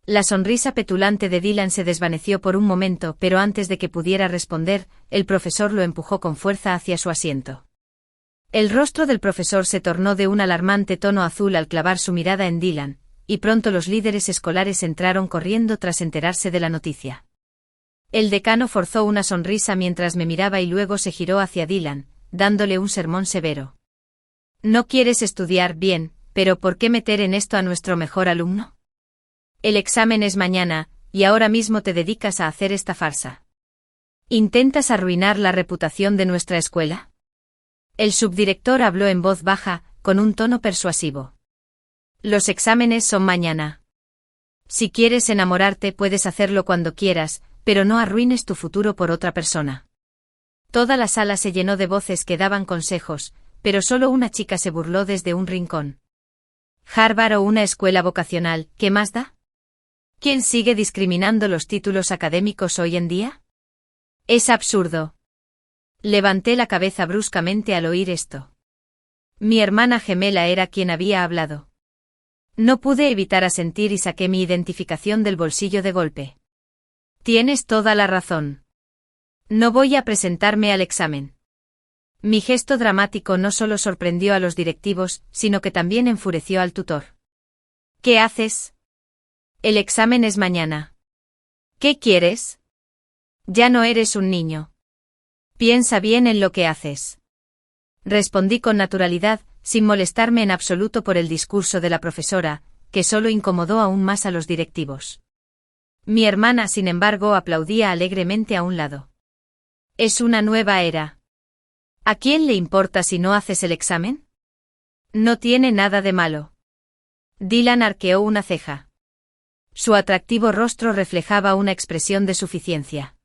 Speaker 1: La sonrisa petulante de Dylan se desvaneció por un momento, pero antes de que pudiera responder, el profesor lo empujó con fuerza hacia su asiento. El rostro del profesor se tornó de un alarmante tono azul al clavar su mirada en Dylan, y pronto los líderes escolares entraron corriendo tras enterarse de la noticia. El decano forzó una sonrisa mientras me miraba y luego se giró hacia Dylan, dándole un sermón severo. No quieres estudiar bien, pero ¿por qué meter en esto a nuestro mejor alumno? El examen es mañana, y ahora mismo te dedicas a hacer esta farsa. ¿Intentas arruinar la reputación de nuestra escuela? El subdirector habló en voz baja, con un tono persuasivo. Los exámenes son mañana. Si quieres enamorarte puedes hacerlo cuando quieras, pero no arruines tu futuro por otra persona. Toda la sala se llenó de voces que daban consejos, pero solo una chica se burló desde un rincón. Harvard o una escuela vocacional, ¿qué más da? ¿Quién sigue discriminando los títulos académicos hoy en día? Es absurdo. Levanté la cabeza bruscamente al oír esto. Mi hermana gemela era quien había hablado. No pude evitar asentir y saqué mi identificación del bolsillo de golpe. Tienes toda la razón. No voy a presentarme al examen. Mi gesto dramático no solo sorprendió a los directivos, sino que también enfureció al tutor. ¿Qué haces? El examen es mañana. ¿Qué quieres? Ya no eres un niño. Piensa bien en lo que haces. Respondí con naturalidad, sin molestarme en absoluto por el discurso de la profesora, que solo incomodó aún más a los directivos. Mi hermana, sin embargo, aplaudía alegremente a un lado. Es una nueva era. ¿A quién le importa si no haces el examen? No tiene nada de malo. Dylan arqueó una ceja. Su atractivo rostro reflejaba una expresión de suficiencia.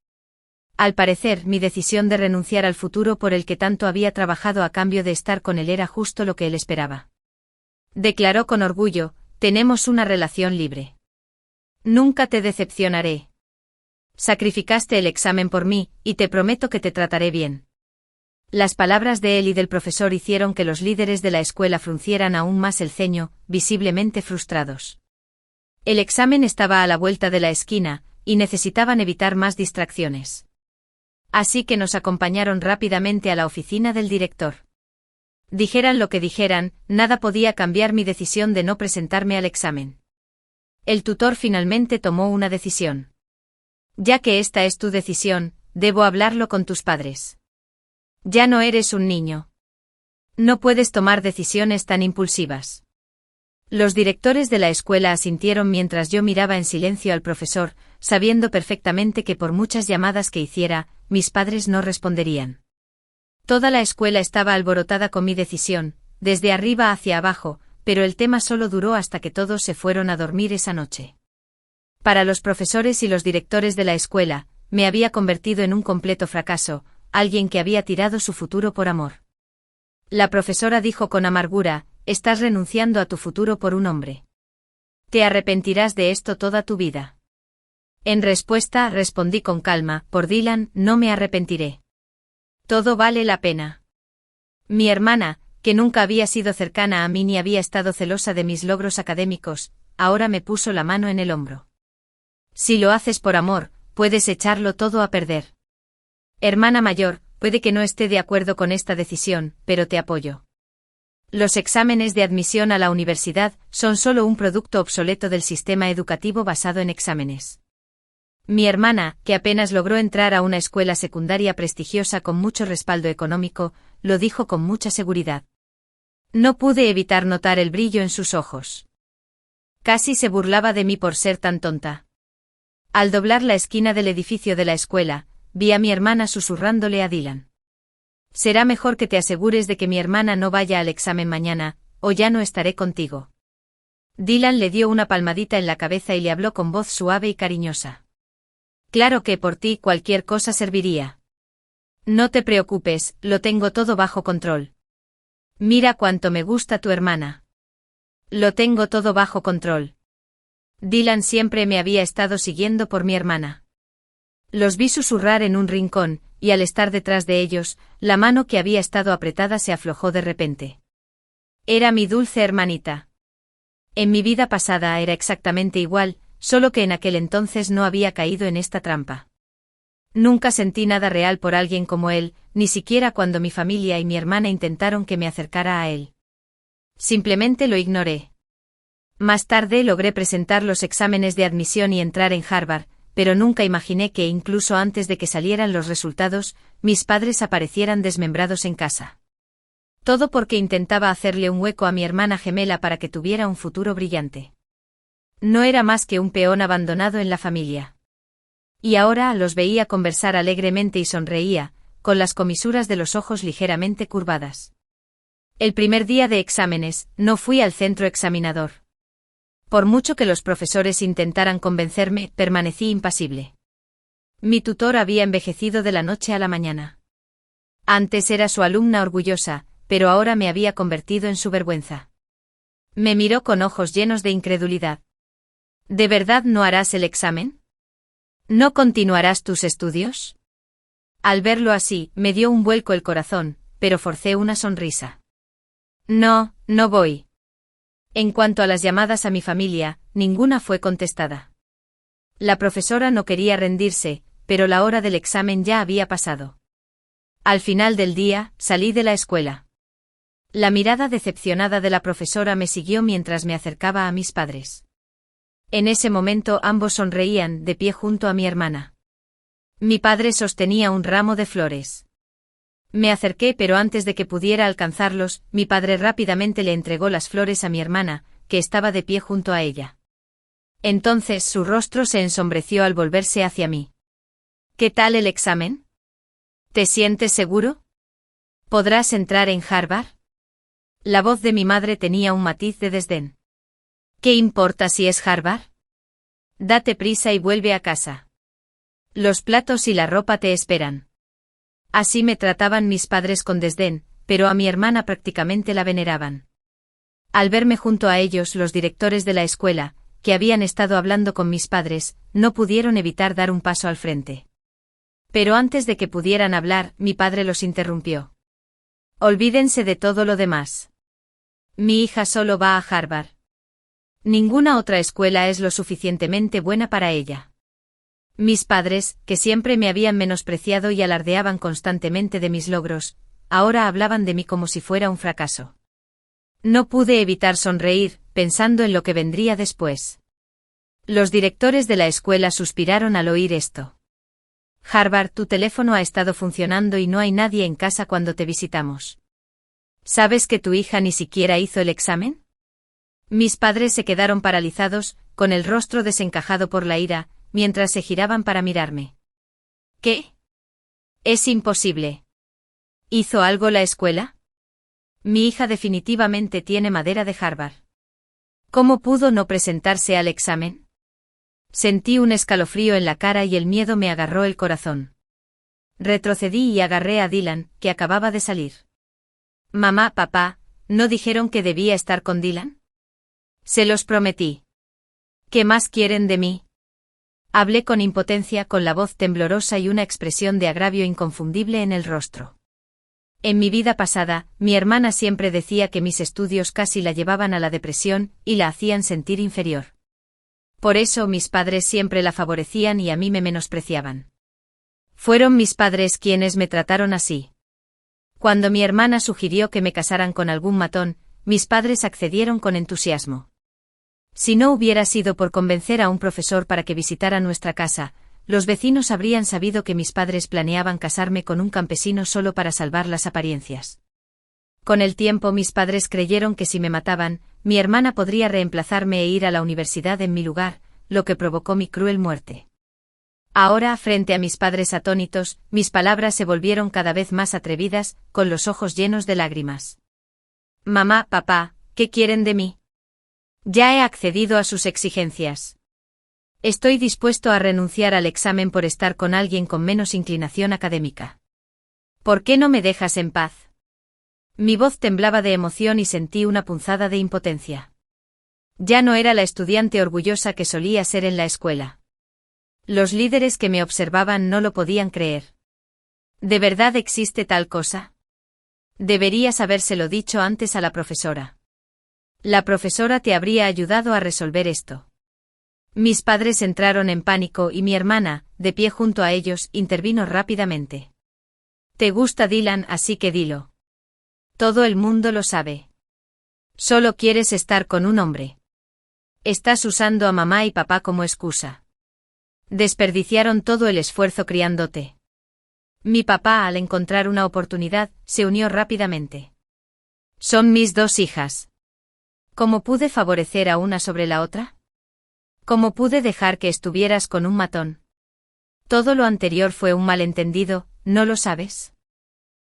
Speaker 1: Al parecer, mi decisión de renunciar al futuro por el que tanto había trabajado a cambio de estar con él era justo lo que él esperaba. Declaró con orgullo, tenemos una relación libre. Nunca te decepcionaré. Sacrificaste el examen por mí, y te prometo que te trataré bien. Las palabras de él y del profesor hicieron que los líderes de la escuela fruncieran aún más el ceño, visiblemente frustrados. El examen estaba a la vuelta de la esquina, y necesitaban evitar más distracciones. Así que nos acompañaron rápidamente a la oficina del director. Dijeran lo que dijeran, nada podía cambiar mi decisión de no presentarme al examen. El tutor finalmente tomó una decisión. Ya que esta es tu decisión, debo hablarlo con tus padres. Ya no eres un niño. No puedes tomar decisiones tan impulsivas. Los directores de la escuela asintieron mientras yo miraba en silencio al profesor, sabiendo perfectamente que por muchas llamadas que hiciera, mis padres no responderían. Toda la escuela estaba alborotada con mi decisión, desde arriba hacia abajo, pero el tema solo duró hasta que todos se fueron a dormir esa noche. Para los profesores y los directores de la escuela, me había convertido en un completo fracaso, alguien que había tirado su futuro por amor. La profesora dijo con amargura, estás renunciando a tu futuro por un hombre. Te arrepentirás de esto toda tu vida. En respuesta, respondí con calma, por Dylan, no me arrepentiré. Todo vale la pena. Mi hermana, que nunca había sido cercana a mí ni había estado celosa de mis logros académicos, ahora me puso la mano en el hombro. Si lo haces por amor, puedes echarlo todo a perder. Hermana mayor, puede que no esté de acuerdo con esta decisión, pero te apoyo. Los exámenes de admisión a la universidad son solo un producto obsoleto del sistema educativo basado en exámenes. Mi hermana, que apenas logró entrar a una escuela secundaria prestigiosa con mucho respaldo económico, lo dijo con mucha seguridad. No pude evitar notar el brillo en sus ojos. Casi se burlaba de mí por ser tan tonta. Al doblar la esquina del edificio de la escuela, vi a mi hermana susurrándole a Dylan. Será mejor que te asegures de que mi hermana no vaya al examen mañana, o ya no estaré contigo. Dylan le dio una palmadita en la cabeza y le habló con voz suave y cariñosa. Claro que por ti cualquier cosa serviría. No te preocupes, lo tengo todo bajo control. Mira cuánto me gusta tu hermana. Lo tengo todo bajo control. Dylan siempre me había estado siguiendo por mi hermana. Los vi susurrar en un rincón, y al estar detrás de ellos, la mano que había estado apretada se aflojó de repente. Era mi dulce hermanita. En mi vida pasada era exactamente igual, solo que en aquel entonces no había caído en esta trampa. Nunca sentí nada real por alguien como él, ni siquiera cuando mi familia y mi hermana intentaron que me acercara a él. Simplemente lo ignoré. Más tarde logré presentar los exámenes de admisión y entrar en Harvard, pero nunca imaginé que incluso antes de que salieran los resultados, mis padres aparecieran desmembrados en casa. Todo porque intentaba hacerle un hueco a mi hermana gemela para que tuviera un futuro brillante. No era más que un peón abandonado en la familia. Y ahora los veía conversar alegremente y sonreía, con las comisuras de los ojos ligeramente curvadas. El primer día de exámenes, no fui al centro examinador. Por mucho que los profesores intentaran convencerme, permanecí impasible. Mi tutor había envejecido de la noche a la mañana. Antes era su alumna orgullosa, pero ahora me había convertido en su vergüenza. Me miró con ojos llenos de incredulidad. ¿De verdad no harás el examen? ¿No continuarás tus estudios? Al verlo así, me dio un vuelco el corazón, pero forcé una sonrisa. No, no voy. En cuanto a las llamadas a mi familia, ninguna fue contestada. La profesora no quería rendirse, pero la hora del examen ya había pasado. Al final del día, salí de la escuela. La mirada decepcionada de la profesora me siguió mientras me acercaba a mis padres. En ese momento ambos sonreían, de pie junto a mi hermana. Mi padre sostenía un ramo de flores. Me acerqué, pero antes de que pudiera alcanzarlos, mi padre rápidamente le entregó las flores a mi hermana, que estaba de pie junto a ella. Entonces su rostro se ensombreció al volverse hacia mí. ¿Qué tal el examen? ¿Te sientes seguro? ¿Podrás entrar en Harvard? La voz de mi madre tenía un matiz de desdén. ¿Qué importa si es Harvard? Date prisa y vuelve a casa. Los platos y la ropa te esperan. Así me trataban mis padres con desdén, pero a mi hermana prácticamente la veneraban. Al verme junto a ellos, los directores de la escuela, que habían estado hablando con mis padres, no pudieron evitar dar un paso al frente. Pero antes de que pudieran hablar, mi padre los interrumpió. Olvídense de todo lo demás. Mi hija solo va a Harvard. Ninguna otra escuela es lo suficientemente buena para ella. Mis padres, que siempre me habían menospreciado y alardeaban constantemente de mis logros, ahora hablaban de mí como si fuera un fracaso. No pude evitar sonreír, pensando en lo que vendría después. Los directores de la escuela suspiraron al oír esto. Harvard, tu teléfono ha estado funcionando y no hay nadie en casa cuando te visitamos. ¿Sabes que tu hija ni siquiera hizo el examen? Mis padres se quedaron paralizados, con el rostro desencajado por la ira, mientras se giraban para mirarme. ¿Qué? Es imposible. ¿Hizo algo la escuela? Mi hija definitivamente tiene madera de Harvard. ¿Cómo pudo no presentarse al examen? Sentí un escalofrío en la cara y el miedo me agarró el corazón. Retrocedí y agarré a Dylan, que acababa de salir. Mamá, papá, ¿no dijeron que debía estar con Dylan? Se los prometí. ¿Qué más quieren de mí? Hablé con impotencia, con la voz temblorosa y una expresión de agravio inconfundible en el rostro. En mi vida pasada, mi hermana siempre decía que mis estudios casi la llevaban a la depresión y la hacían sentir inferior. Por eso mis padres siempre la favorecían y a mí me menospreciaban. Fueron mis padres quienes me trataron así. Cuando mi hermana sugirió que me casaran con algún matón, mis padres accedieron con entusiasmo. Si no hubiera sido por convencer a un profesor para que visitara nuestra casa, los vecinos habrían sabido que mis padres planeaban casarme con un campesino solo para salvar las apariencias. Con el tiempo mis padres creyeron que si me mataban, mi hermana podría reemplazarme e ir a la universidad en mi lugar, lo que provocó mi cruel muerte. Ahora, frente a mis padres atónitos, mis palabras se volvieron cada vez más atrevidas, con los ojos llenos de lágrimas. Mamá, papá, ¿qué quieren de mí? Ya he accedido a sus exigencias. Estoy dispuesto a renunciar al examen por estar con alguien con menos inclinación académica. ¿Por qué no me dejas en paz? Mi voz temblaba de emoción y sentí una punzada de impotencia. Ya no era la estudiante orgullosa que solía ser en la escuela. Los líderes que me observaban no lo podían creer. ¿De verdad existe tal cosa? Deberías habérselo dicho antes a la profesora. La profesora te habría ayudado a resolver esto. Mis padres entraron en pánico y mi hermana, de pie junto a ellos, intervino rápidamente. Te gusta Dylan, así que dilo. Todo el mundo lo sabe. Solo quieres estar con un hombre. Estás usando a mamá y papá como excusa. Desperdiciaron todo el esfuerzo criándote. Mi papá, al encontrar una oportunidad, se unió rápidamente. Son mis dos hijas. ¿Cómo pude favorecer a una sobre la otra? ¿Cómo pude dejar que estuvieras con un matón? Todo lo anterior fue un malentendido, ¿no lo sabes?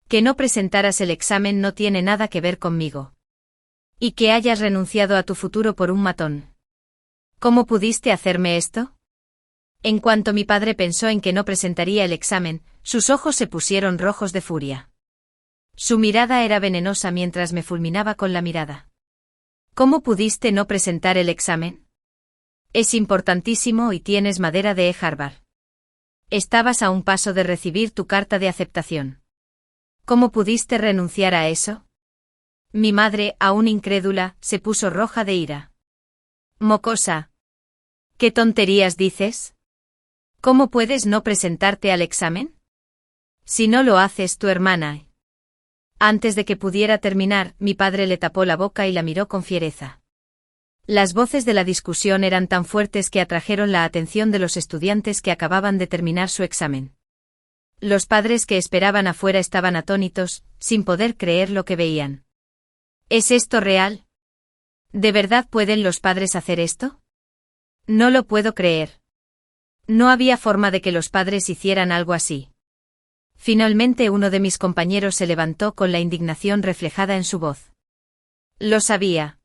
Speaker 1: Que no presentaras el examen no tiene nada que ver conmigo. Y que hayas renunciado a tu futuro por un matón. ¿Cómo pudiste hacerme esto? En cuanto mi padre pensó en que no presentaría el examen, sus ojos se pusieron rojos de furia. Su mirada era venenosa mientras me fulminaba con la mirada. ¿Cómo pudiste no presentar el examen? Es importantísimo y tienes madera de Harvard. Estabas a un paso de recibir tu carta de aceptación. ¿Cómo pudiste renunciar a eso? Mi madre, aún incrédula, se puso roja de ira. Mocosa. ¿Qué tonterías dices? ¿Cómo puedes no presentarte al examen? Si no lo haces tu hermana. Antes de que pudiera terminar, mi padre le tapó la boca y la miró con fiereza. Las voces de la discusión eran tan fuertes que atrajeron la atención de los estudiantes que acababan de terminar su examen. Los padres que esperaban afuera estaban atónitos, sin poder creer lo que veían. ¿Es esto real? ¿De verdad pueden los padres hacer esto? No lo puedo creer. No había forma de que los padres hicieran algo así. Finalmente uno de mis compañeros se levantó con la indignación reflejada en su voz. Lo sabía.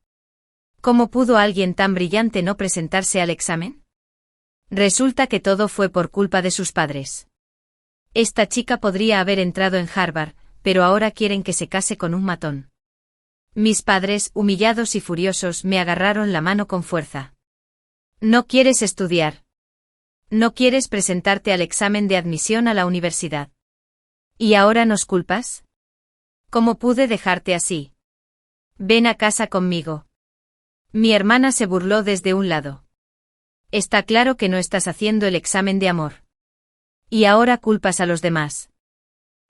Speaker 1: ¿Cómo pudo alguien tan brillante no presentarse al examen? Resulta que todo fue por culpa de sus padres. Esta chica podría haber entrado en Harvard, pero ahora quieren que se case con un matón. Mis padres, humillados y furiosos, me agarraron la mano con fuerza. No quieres estudiar. No quieres presentarte al examen de admisión a la universidad. ¿Y ahora nos culpas? ¿Cómo pude dejarte así? Ven a casa conmigo. Mi hermana se burló desde un lado. Está claro que no estás haciendo el examen de amor. Y ahora culpas a los demás.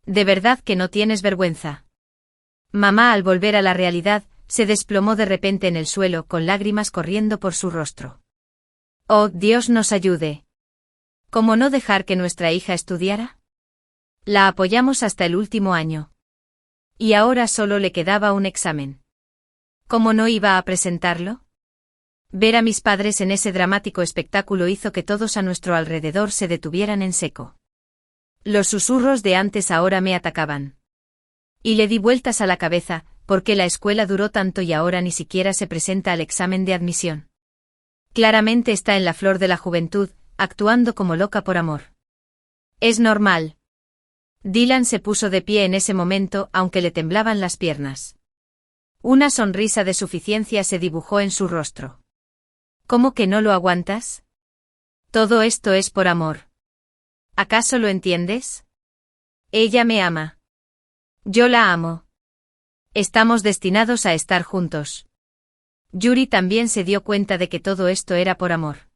Speaker 1: ¿De verdad que no tienes vergüenza? Mamá, al volver a la realidad, se desplomó de repente en el suelo con lágrimas corriendo por su rostro. Oh, Dios nos ayude. ¿Cómo no dejar que nuestra hija estudiara? La apoyamos hasta el último año. Y ahora solo le quedaba un examen. ¿Cómo no iba a presentarlo? Ver a mis padres en ese dramático espectáculo hizo que todos a nuestro alrededor se detuvieran en seco. Los susurros de antes ahora me atacaban. Y le di vueltas a la cabeza, ¿por qué la escuela duró tanto y ahora ni siquiera se presenta al examen de admisión? Claramente está en la flor de la juventud, actuando como loca por amor. Es normal. Dylan se puso de pie en ese momento, aunque le temblaban las piernas. Una sonrisa de suficiencia se dibujó en su rostro. ¿Cómo que no lo aguantas? Todo esto es por amor. ¿Acaso lo entiendes? Ella me ama. Yo la amo. Estamos destinados a estar juntos. Yuri también se dio cuenta de que todo esto era por amor.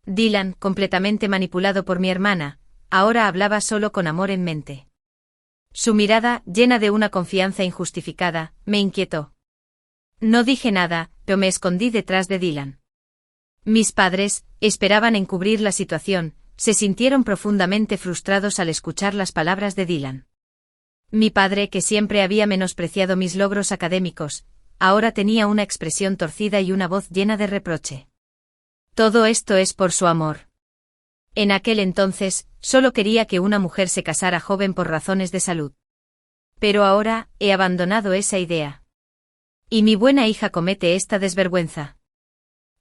Speaker 1: Dylan, completamente manipulado por mi hermana, ahora hablaba solo con amor en mente. Su mirada, llena de una confianza injustificada, me inquietó. No dije nada, pero me escondí detrás de Dylan. Mis padres, esperaban encubrir la situación, se sintieron profundamente frustrados al escuchar las palabras de Dylan. Mi padre, que siempre había menospreciado mis logros académicos, ahora tenía una expresión torcida y una voz llena de reproche. Todo esto es por su amor. En aquel entonces, solo quería que una mujer se casara joven por razones de salud. Pero ahora, he abandonado esa idea. Y mi buena hija comete esta desvergüenza.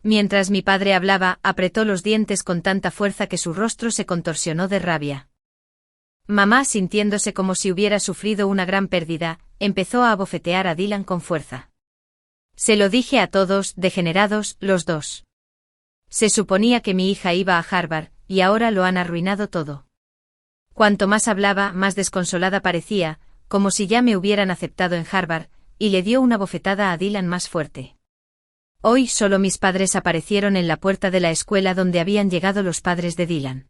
Speaker 1: Mientras mi padre hablaba, apretó los dientes con tanta fuerza que su rostro se contorsionó de rabia. Mamá, sintiéndose como si hubiera sufrido una gran pérdida, empezó a abofetear a Dylan con fuerza. Se lo dije a todos, degenerados, los dos. Se suponía que mi hija iba a Harvard, y ahora lo han arruinado todo. Cuanto más hablaba, más desconsolada parecía, como si ya me hubieran aceptado en Harvard, y le dio una bofetada a Dylan más fuerte. Hoy solo mis padres aparecieron en la puerta de la escuela donde habían llegado los padres de Dylan.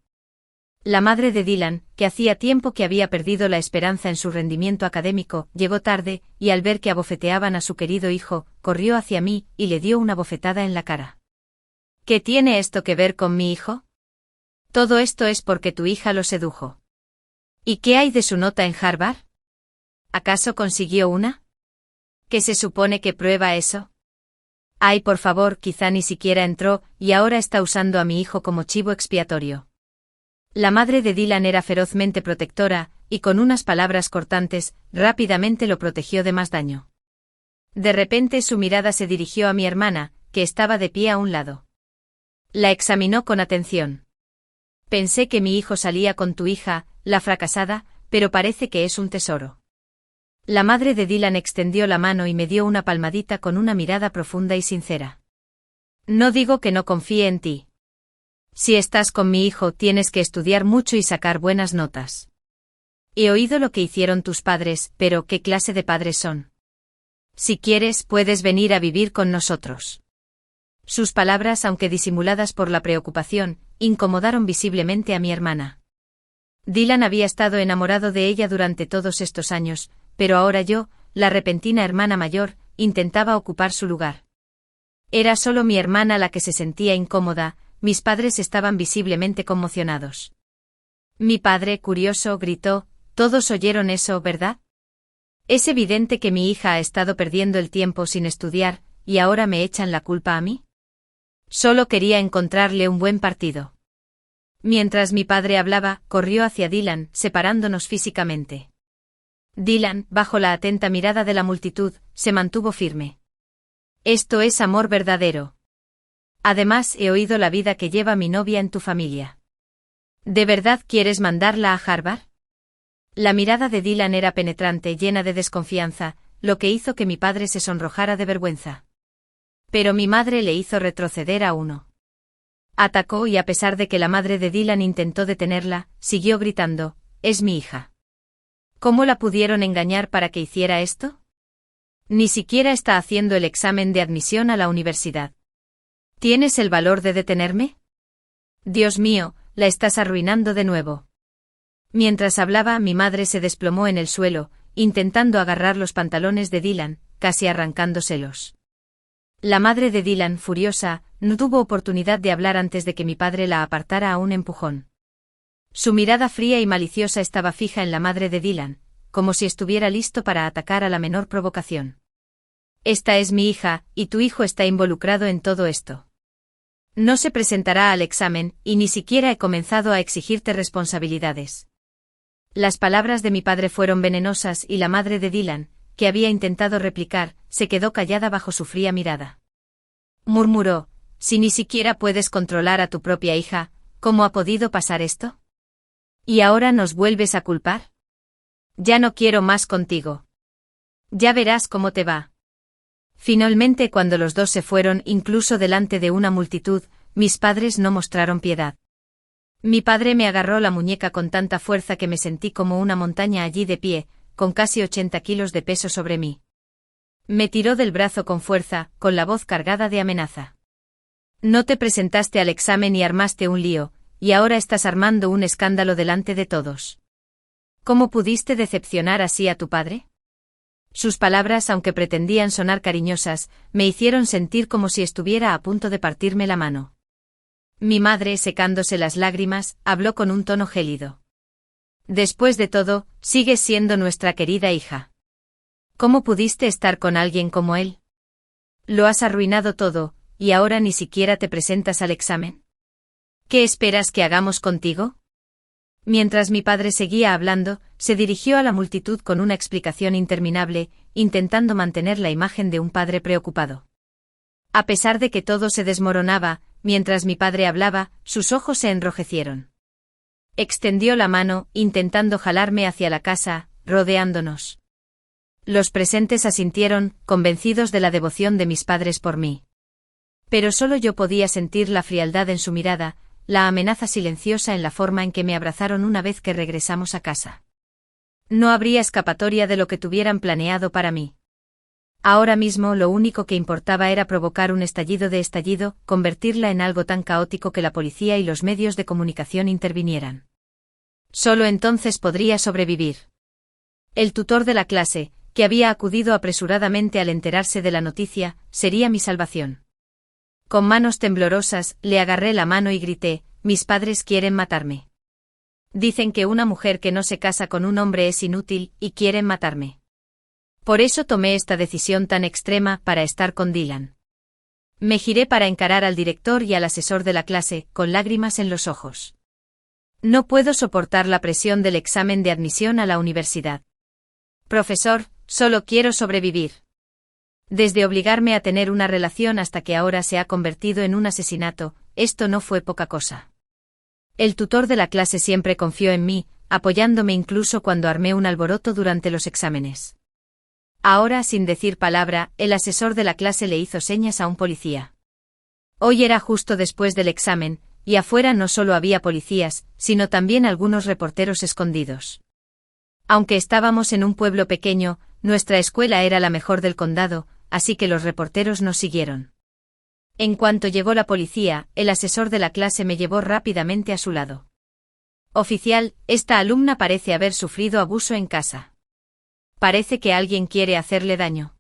Speaker 1: La madre de Dylan, que hacía tiempo que había perdido la esperanza en su rendimiento académico, llegó tarde, y al ver que abofeteaban a su querido hijo, corrió hacia mí y le dio una bofetada en la cara. ¿Qué tiene esto que ver con mi hijo? Todo esto es porque tu hija lo sedujo. ¿Y qué hay de su nota en Harvard? ¿Acaso consiguió una? ¿Qué se supone que prueba eso? Ay, por favor, quizá ni siquiera entró, y ahora está usando a mi hijo como chivo expiatorio. La madre de Dylan era ferozmente protectora, y con unas palabras cortantes, rápidamente lo protegió de más daño. De repente su mirada se dirigió a mi hermana, que estaba de pie a un lado. La examinó con atención. Pensé que mi hijo salía con tu hija, la fracasada, pero parece que es un tesoro. La madre de Dylan extendió la mano y me dio una palmadita con una mirada profunda y sincera. No digo que no confíe en ti. Si estás con mi hijo tienes que estudiar mucho y sacar buenas notas. He oído lo que hicieron tus padres, pero ¿qué clase de padres son? Si quieres, puedes venir a vivir con nosotros. Sus palabras, aunque disimuladas por la preocupación, incomodaron visiblemente a mi hermana. Dylan había estado enamorado de ella durante todos estos años, pero ahora yo, la repentina hermana mayor, intentaba ocupar su lugar. Era solo mi hermana la que se sentía incómoda, mis padres estaban visiblemente conmocionados. Mi padre, curioso, gritó, «Todos oyeron eso, ¿verdad? Es evidente que mi hija ha estado perdiendo el tiempo sin estudiar, y ahora me echan la culpa a mí. Solo quería encontrarle un buen partido». Mientras mi padre hablaba, corrió hacia Dylan, separándonos físicamente. Dylan, bajo la atenta mirada de la multitud, se mantuvo firme. Esto es amor verdadero. Además, he oído la vida que lleva mi novia en tu familia. ¿De verdad quieres mandarla a Harvard? La mirada de Dylan era penetrante, llena de desconfianza, lo que hizo que mi padre se sonrojara de vergüenza. Pero mi madre le hizo retroceder a uno. Atacó y a pesar de que la madre de Dylan intentó detenerla, siguió gritando, «Es mi hija». ¿Cómo la pudieron engañar para que hiciera esto? Ni siquiera está haciendo el examen de admisión a la universidad. ¿Tienes el valor de detenerme? Dios mío, la estás arruinando de nuevo. Mientras hablaba, mi madre se desplomó en el suelo, intentando agarrar los pantalones de Dylan, casi arrancándoselos. La madre de Dylan, furiosa, no tuvo oportunidad de hablar antes de que mi padre la apartara a un empujón. Su mirada fría y maliciosa estaba fija en la madre de Dylan, como si estuviera listo para atacar a la menor provocación. Esta es mi hija, y tu hijo está involucrado en todo esto. No se presentará al examen, y ni siquiera he comenzado a exigirte responsabilidades. Las palabras de mi padre fueron venenosas y la madre de Dylan, que había intentado replicar, se quedó callada bajo su fría mirada. Murmuró, «Si ni siquiera puedes controlar a tu propia hija, ¿cómo ha podido pasar esto? ¿Y ahora nos vuelves a culpar? Ya no quiero más contigo. Ya verás cómo te va». Finalmente, cuando los dos se fueron, incluso delante de una multitud, mis padres no mostraron piedad. Mi padre me agarró la muñeca con tanta fuerza que me sentí como una montaña allí de pie, con casi 80 kilos de peso sobre mí. Me tiró del brazo con fuerza, con la voz cargada de amenaza. No te presentaste al examen y armaste un lío, y ahora estás armando un escándalo delante de todos. ¿Cómo pudiste decepcionar así a tu padre? Sus palabras, aunque pretendían sonar cariñosas, me hicieron sentir como si estuviera a punto de partirme la mano. Mi madre, secándose las lágrimas, habló con un tono gélido. Después de todo, sigues siendo nuestra querida hija. ¿Cómo pudiste estar con alguien como él? Lo has arruinado todo, y ahora ni siquiera te presentas al examen. ¿Qué esperas que hagamos contigo? Mientras mi padre seguía hablando, se dirigió a la multitud con una explicación interminable, intentando mantener la imagen de un padre preocupado. A pesar de que todo se desmoronaba, mientras mi padre hablaba, sus ojos se enrojecieron. Extendió la mano, intentando jalarme hacia la casa, rodeándonos. Los presentes asintieron, convencidos de la devoción de mis padres por mí. Pero solo yo podía sentir la frialdad en su mirada, la amenaza silenciosa en la forma en que me abrazaron una vez que regresamos a casa. No habría escapatoria de lo que tuvieran planeado para mí. Ahora mismo lo único que importaba era provocar un estallido, convertirla en algo tan caótico que la policía y los medios de comunicación intervinieran. Solo entonces podría sobrevivir. El tutor de la clase, que había acudido apresuradamente al enterarse de la noticia, sería mi salvación. Con manos temblorosas, le agarré la mano y grité: «Mis padres quieren matarme. Dicen que una mujer que no se casa con un hombre es inútil, y quieren matarme. Por eso tomé esta decisión tan extrema para estar con Dylan». Me giré para encarar al director y al asesor de la clase, con lágrimas en los ojos. No puedo soportar la presión del examen de admisión a la universidad. Profesor, solo quiero sobrevivir. Desde obligarme a tener una relación hasta que ahora se ha convertido en un asesinato, esto no fue poca cosa. El tutor de la clase siempre confió en mí, apoyándome incluso cuando armé un alboroto durante los exámenes. Ahora, sin decir palabra, el asesor de la clase le hizo señas a un policía. Hoy era justo después del examen, y afuera no solo había policías, sino también algunos reporteros escondidos. Aunque estábamos en un pueblo pequeño, nuestra escuela era la mejor del condado, así que los reporteros nos siguieron. En cuanto llegó la policía, el asesor de la clase me llevó rápidamente a su lado. «Oficial, esta alumna parece haber sufrido abuso en casa. Parece que alguien quiere hacerle daño».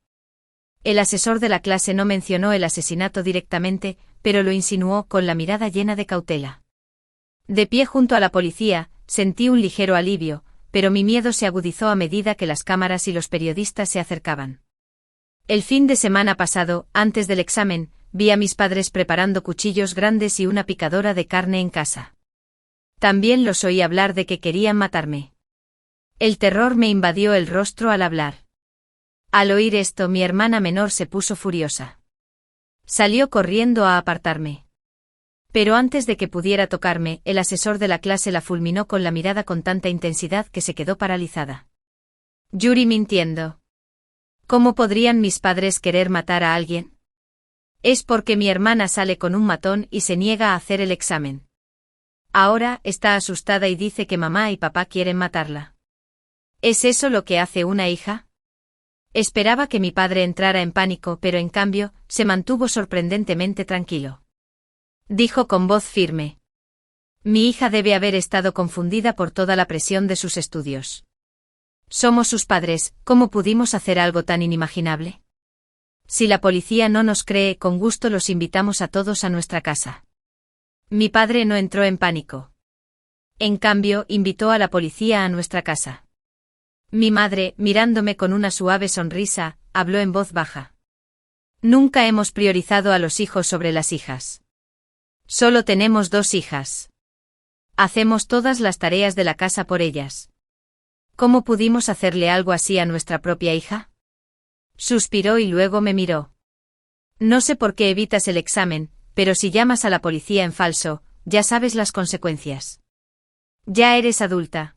Speaker 1: El asesor de la clase no mencionó el asesinato directamente, pero lo insinuó con la mirada llena de cautela. De pie junto a la policía, sentí un ligero alivio, pero mi miedo se agudizó a medida que las cámaras y los periodistas se acercaban. El fin de semana pasado, antes del examen, vi a mis padres preparando cuchillos grandes y una picadora de carne en casa. También los oí hablar de que querían matarme. El terror me invadió el rostro al hablar. Al oír esto, mi hermana menor se puso furiosa. Salió corriendo a apartarme. Pero antes de que pudiera tocarme, el asesor de la clase la fulminó con la mirada con tanta intensidad que se quedó paralizada. «Yuri mintiendo. ¿Cómo podrían mis padres querer matar a alguien? Es porque mi hermana sale con un matón y se niega a hacer el examen. Ahora está asustada y dice que mamá y papá quieren matarla. ¿Es eso lo que hace una hija?». Esperaba que mi padre entrara en pánico, pero en cambio, se mantuvo sorprendentemente tranquilo. Dijo con voz firme: «Mi hija debe haber estado confundida por toda la presión de sus estudios. Somos sus padres, ¿cómo pudimos hacer algo tan inimaginable? Si la policía no nos cree, con gusto los invitamos a todos a nuestra casa». Mi padre no entró en pánico. En cambio, invitó a la policía a nuestra casa. Mi madre, mirándome con una suave sonrisa, habló en voz baja: «Nunca hemos priorizado a los hijos sobre las hijas. Solo tenemos 2 hijas. Hacemos todas las tareas de la casa por ellas. ¿Cómo pudimos hacerle algo así a nuestra propia hija?». Suspiró y luego me miró. «No sé por qué evitas el examen, pero si llamas a la policía en falso, ya sabes las consecuencias. Ya eres adulta».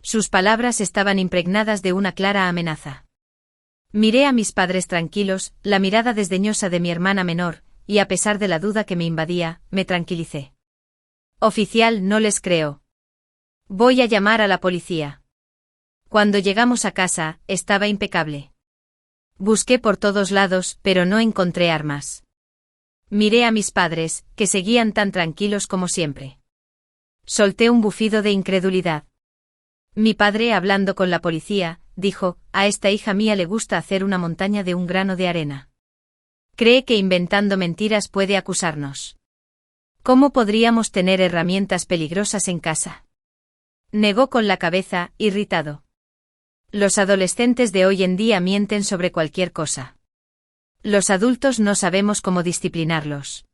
Speaker 1: Sus palabras estaban impregnadas de una clara amenaza. Miré a mis padres tranquilos, la mirada desdeñosa de mi hermana menor, y a pesar de la duda que me invadía, me tranquilicé. «Oficial, no les creo. Voy a llamar a la policía». Cuando llegamos a casa, estaba impecable. Busqué por todos lados, pero no encontré armas. Miré a mis padres, que seguían tan tranquilos como siempre. Solté un bufido de incredulidad. Mi padre, hablando con la policía, dijo: «A esta hija mía le gusta hacer una montaña de un grano de arena. Cree que inventando mentiras puede acusarnos. ¿Cómo podríamos tener herramientas peligrosas en casa?». Negó con la cabeza, irritado. «Los adolescentes de hoy en día mienten sobre cualquier cosa. Los adultos no sabemos cómo disciplinarlos.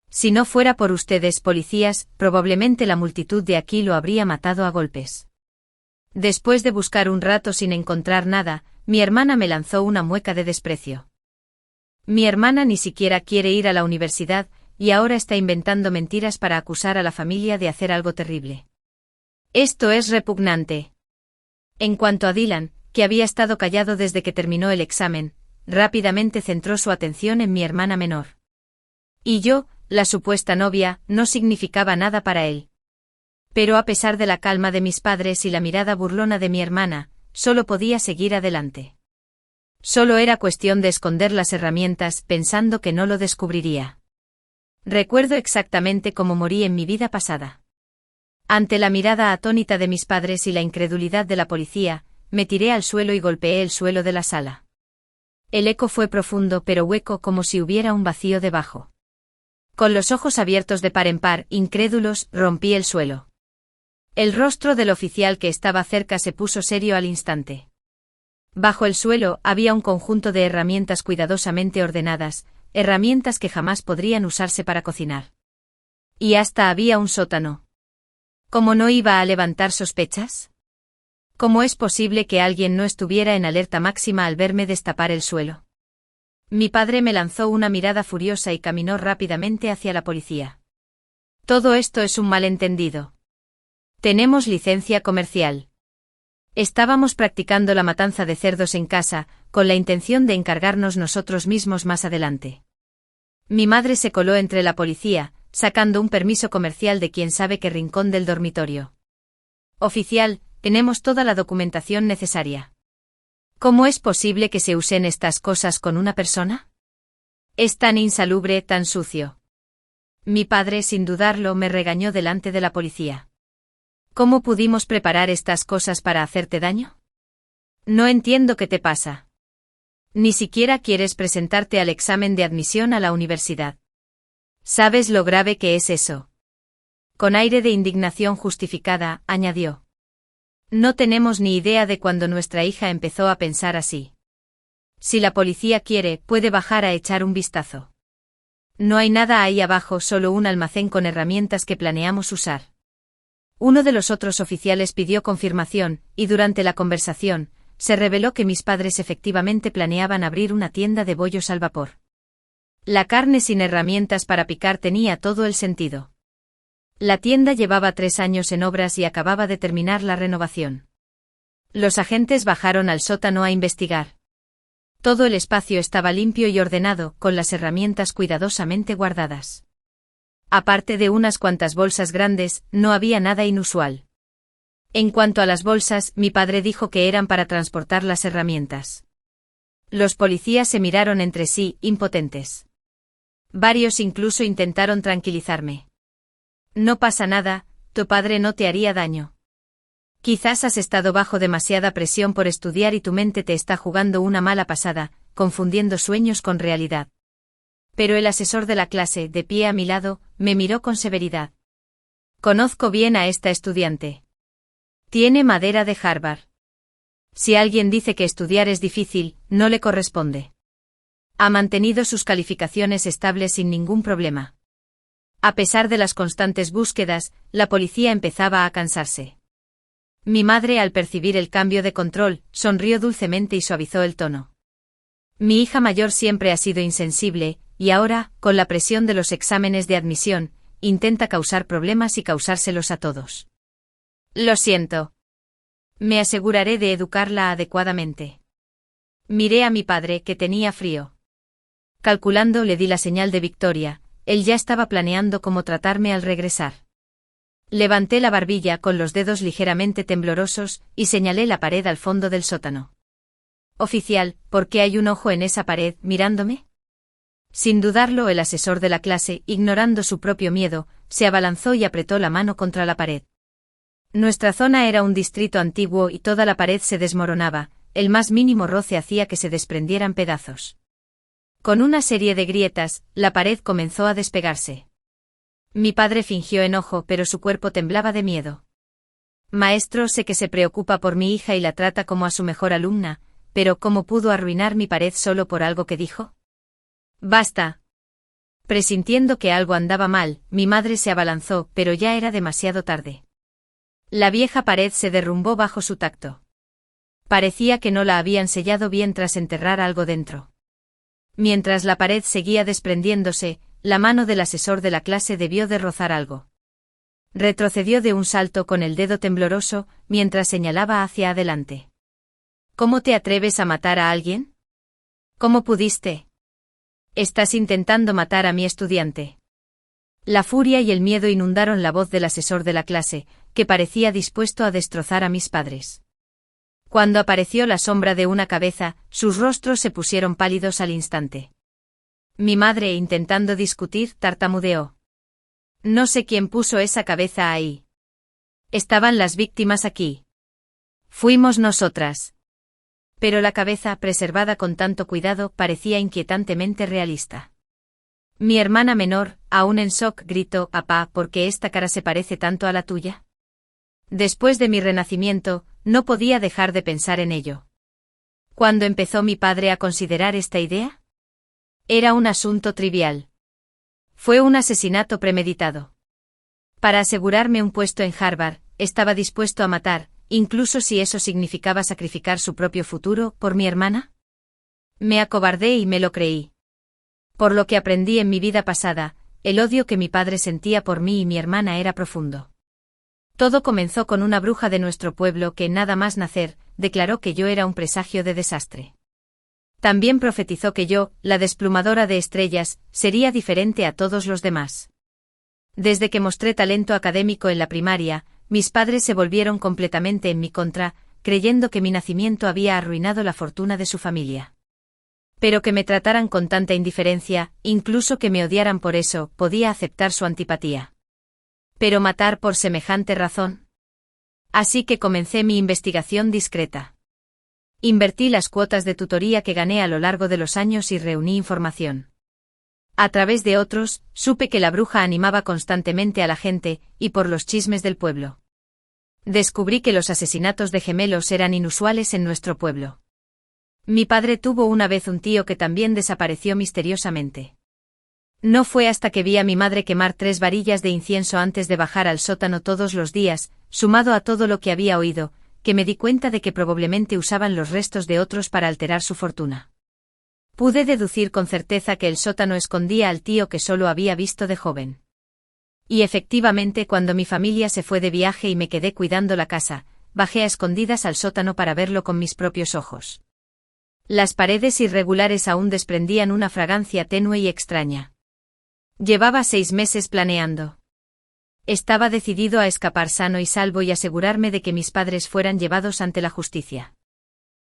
Speaker 1: Si no fuera por ustedes, policías, probablemente la multitud de aquí lo habría matado a golpes». Después de buscar un rato sin encontrar nada, mi hermana me lanzó una mueca de desprecio. «Mi hermana ni siquiera quiere ir a la universidad, y ahora está inventando mentiras para acusar a la familia de hacer algo terrible. Esto es repugnante». En cuanto a Dylan, que había estado callado desde que terminó el examen, rápidamente centró su atención en mi hermana menor. Y yo, la supuesta novia, no significaba nada para él. Pero a pesar de la calma de mis padres y la mirada burlona de mi hermana, solo podía seguir adelante. Solo era cuestión de esconder las herramientas pensando que no lo descubriría. Recuerdo exactamente cómo morí en mi vida pasada. Ante la mirada atónita de mis padres y la incredulidad de la policía, me tiré al suelo y golpeé el suelo de la sala. El eco fue profundo pero hueco como si hubiera un vacío debajo. Con los ojos abiertos de par en par, incrédulos, rompí el suelo. El rostro del oficial que estaba cerca se puso serio al instante. Bajo el suelo había un conjunto de herramientas cuidadosamente ordenadas, herramientas que jamás podrían usarse para cocinar. Y hasta había un sótano. ¿Cómo no iba a levantar sospechas? ¿Cómo es posible que alguien no estuviera en alerta máxima al verme destapar el suelo? Mi padre me lanzó una mirada furiosa y caminó rápidamente hacia la policía. Todo esto es un malentendido. Tenemos licencia comercial. Estábamos practicando la matanza de cerdos en casa, con la intención de encargarnos nosotros mismos más adelante. Mi madre se coló entre la policía, sacando un permiso comercial de quién sabe qué rincón del dormitorio. Oficial, tenemos toda la documentación necesaria. ¿Cómo es posible que se usen estas cosas con una persona? Es tan insalubre, tan sucio. Mi padre, sin dudarlo, me regañó delante de la policía. ¿Cómo pudimos preparar estas cosas para hacerte daño? No entiendo qué te pasa. Ni siquiera quieres presentarte al examen de admisión a la universidad. ¿Sabes lo grave que es eso? Con aire de indignación justificada, añadió. No tenemos ni idea de cuándo nuestra hija empezó a pensar así. Si la policía quiere, puede bajar a echar un vistazo. No hay nada ahí abajo, solo un almacén con herramientas que planeamos usar. Uno de los otros oficiales pidió confirmación, y durante la conversación, se reveló que mis padres efectivamente planeaban abrir una tienda de bollos al vapor. La carne sin herramientas para picar tenía todo el sentido. La tienda llevaba 3 años en obras y acababa de terminar la renovación. Los agentes bajaron al sótano a investigar. Todo el espacio estaba limpio y ordenado, con las herramientas cuidadosamente guardadas. Aparte de unas cuantas bolsas grandes, no había nada inusual. En cuanto a las bolsas, mi padre dijo que eran para transportar las herramientas. Los policías se miraron entre sí, impotentes. Varios incluso intentaron tranquilizarme. No pasa nada, tu padre no te haría daño. Quizás has estado bajo demasiada presión por estudiar y tu mente te está jugando una mala pasada, confundiendo sueños con realidad. Pero el asesor de la clase, de pie a mi lado, me miró con severidad. Conozco bien a esta estudiante. Tiene madera de Harvard. Si alguien dice que estudiar es difícil, no le corresponde. Ha mantenido sus calificaciones estables sin ningún problema. A pesar de las constantes búsquedas, la policía empezaba a cansarse. Mi madre, al percibir el cambio de control, sonrió dulcemente y suavizó el tono. Mi hija mayor siempre ha sido insensible, y ahora, con la presión de los exámenes de admisión, intenta causar problemas y causárselos a todos. Lo siento. Me aseguraré de educarla adecuadamente. Miré a mi padre, que tenía frío. Calculando, le di la señal de victoria. Él ya estaba planeando cómo tratarme al regresar. Levanté la barbilla con los dedos ligeramente temblorosos y señalé la pared al fondo del sótano. Oficial, ¿por qué hay un ojo en esa pared, mirándome? Sin dudarlo, el asesor de la clase, ignorando su propio miedo, se abalanzó y apretó la mano contra la pared. Nuestra zona era un distrito antiguo y toda la pared se desmoronaba, el más mínimo roce hacía que se desprendieran pedazos. Con una serie de grietas, la pared comenzó a despegarse. Mi padre fingió enojo, pero su cuerpo temblaba de miedo. Maestro, sé que se preocupa por mi hija y la trata como a su mejor alumna, pero ¿cómo pudo arruinar mi pared solo por algo que dijo? ¡Basta! Presintiendo que algo andaba mal, mi madre se abalanzó, pero ya era demasiado tarde. La vieja pared se derrumbó bajo su tacto. Parecía que no la habían sellado bien tras enterrar algo dentro. Mientras la pared seguía desprendiéndose, la mano del asesor de la clase debió de rozar algo. Retrocedió de un salto con el dedo tembloroso, mientras señalaba hacia adelante. ¿Cómo te atreves a matar a alguien? ¿Cómo pudiste? Estás intentando matar a mi estudiante. La furia y el miedo inundaron la voz del asesor de la clase, que parecía dispuesto a destrozar a mis padres. Cuando apareció la sombra de una cabeza, sus rostros se pusieron pálidos al instante. Mi madre, intentando discutir, tartamudeó. No sé quién puso esa cabeza ahí. Estaban las víctimas aquí. Fuimos nosotras. Pero la cabeza, preservada con tanto cuidado, parecía inquietantemente realista. Mi hermana menor, aún en shock, gritó: «Papá, ¿por qué esta cara se parece tanto a la tuya?». Después de mi renacimiento, no podía dejar de pensar en ello. ¿Cuándo empezó mi padre a considerar esta idea? Era un asunto trivial. Fue un asesinato premeditado. Para asegurarme un puesto en Harvard, estaba dispuesto a matar, incluso si eso significaba sacrificar su propio futuro, por mi hermana. Me acobardé y me lo creí. Por lo que aprendí en mi vida pasada, el odio que mi padre sentía por mí y mi hermana era profundo. Todo comenzó con una bruja de nuestro pueblo que, nada más nacer, declaró que yo era un presagio de desastre. También profetizó que yo, la desplumadora de estrellas, sería diferente a todos los demás. Desde que mostré talento académico en la primaria, mis padres se volvieron completamente en mi contra, creyendo que mi nacimiento había arruinado la fortuna de su familia. Pero que me trataran con tanta indiferencia, incluso que me odiaran por eso, podía aceptar su antipatía. ¿Pero matar por semejante razón? Así que comencé mi investigación discreta. Invertí las cuotas de tutoría que gané a lo largo de los años y reuní información. A través de otros, supe que la bruja animaba constantemente a la gente, y por los chismes del pueblo. Descubrí que los asesinatos de gemelos eran inusuales en nuestro pueblo. Mi padre tuvo una vez un tío que también desapareció misteriosamente. No fue hasta que vi a mi madre quemar 3 varillas de incienso antes de bajar al sótano todos los días, sumado a todo lo que había oído, que me di cuenta de que probablemente usaban los restos de otros para alterar su fortuna. Pude deducir con certeza que el sótano escondía al tío que solo había visto de joven. Y efectivamente, cuando mi familia se fue de viaje y me quedé cuidando la casa, bajé a escondidas al sótano para verlo con mis propios ojos. Las paredes irregulares aún desprendían una fragancia tenue y extraña. Llevaba 6 meses planeando. Estaba decidido a escapar sano y salvo y asegurarme de que mis padres fueran llevados ante la justicia.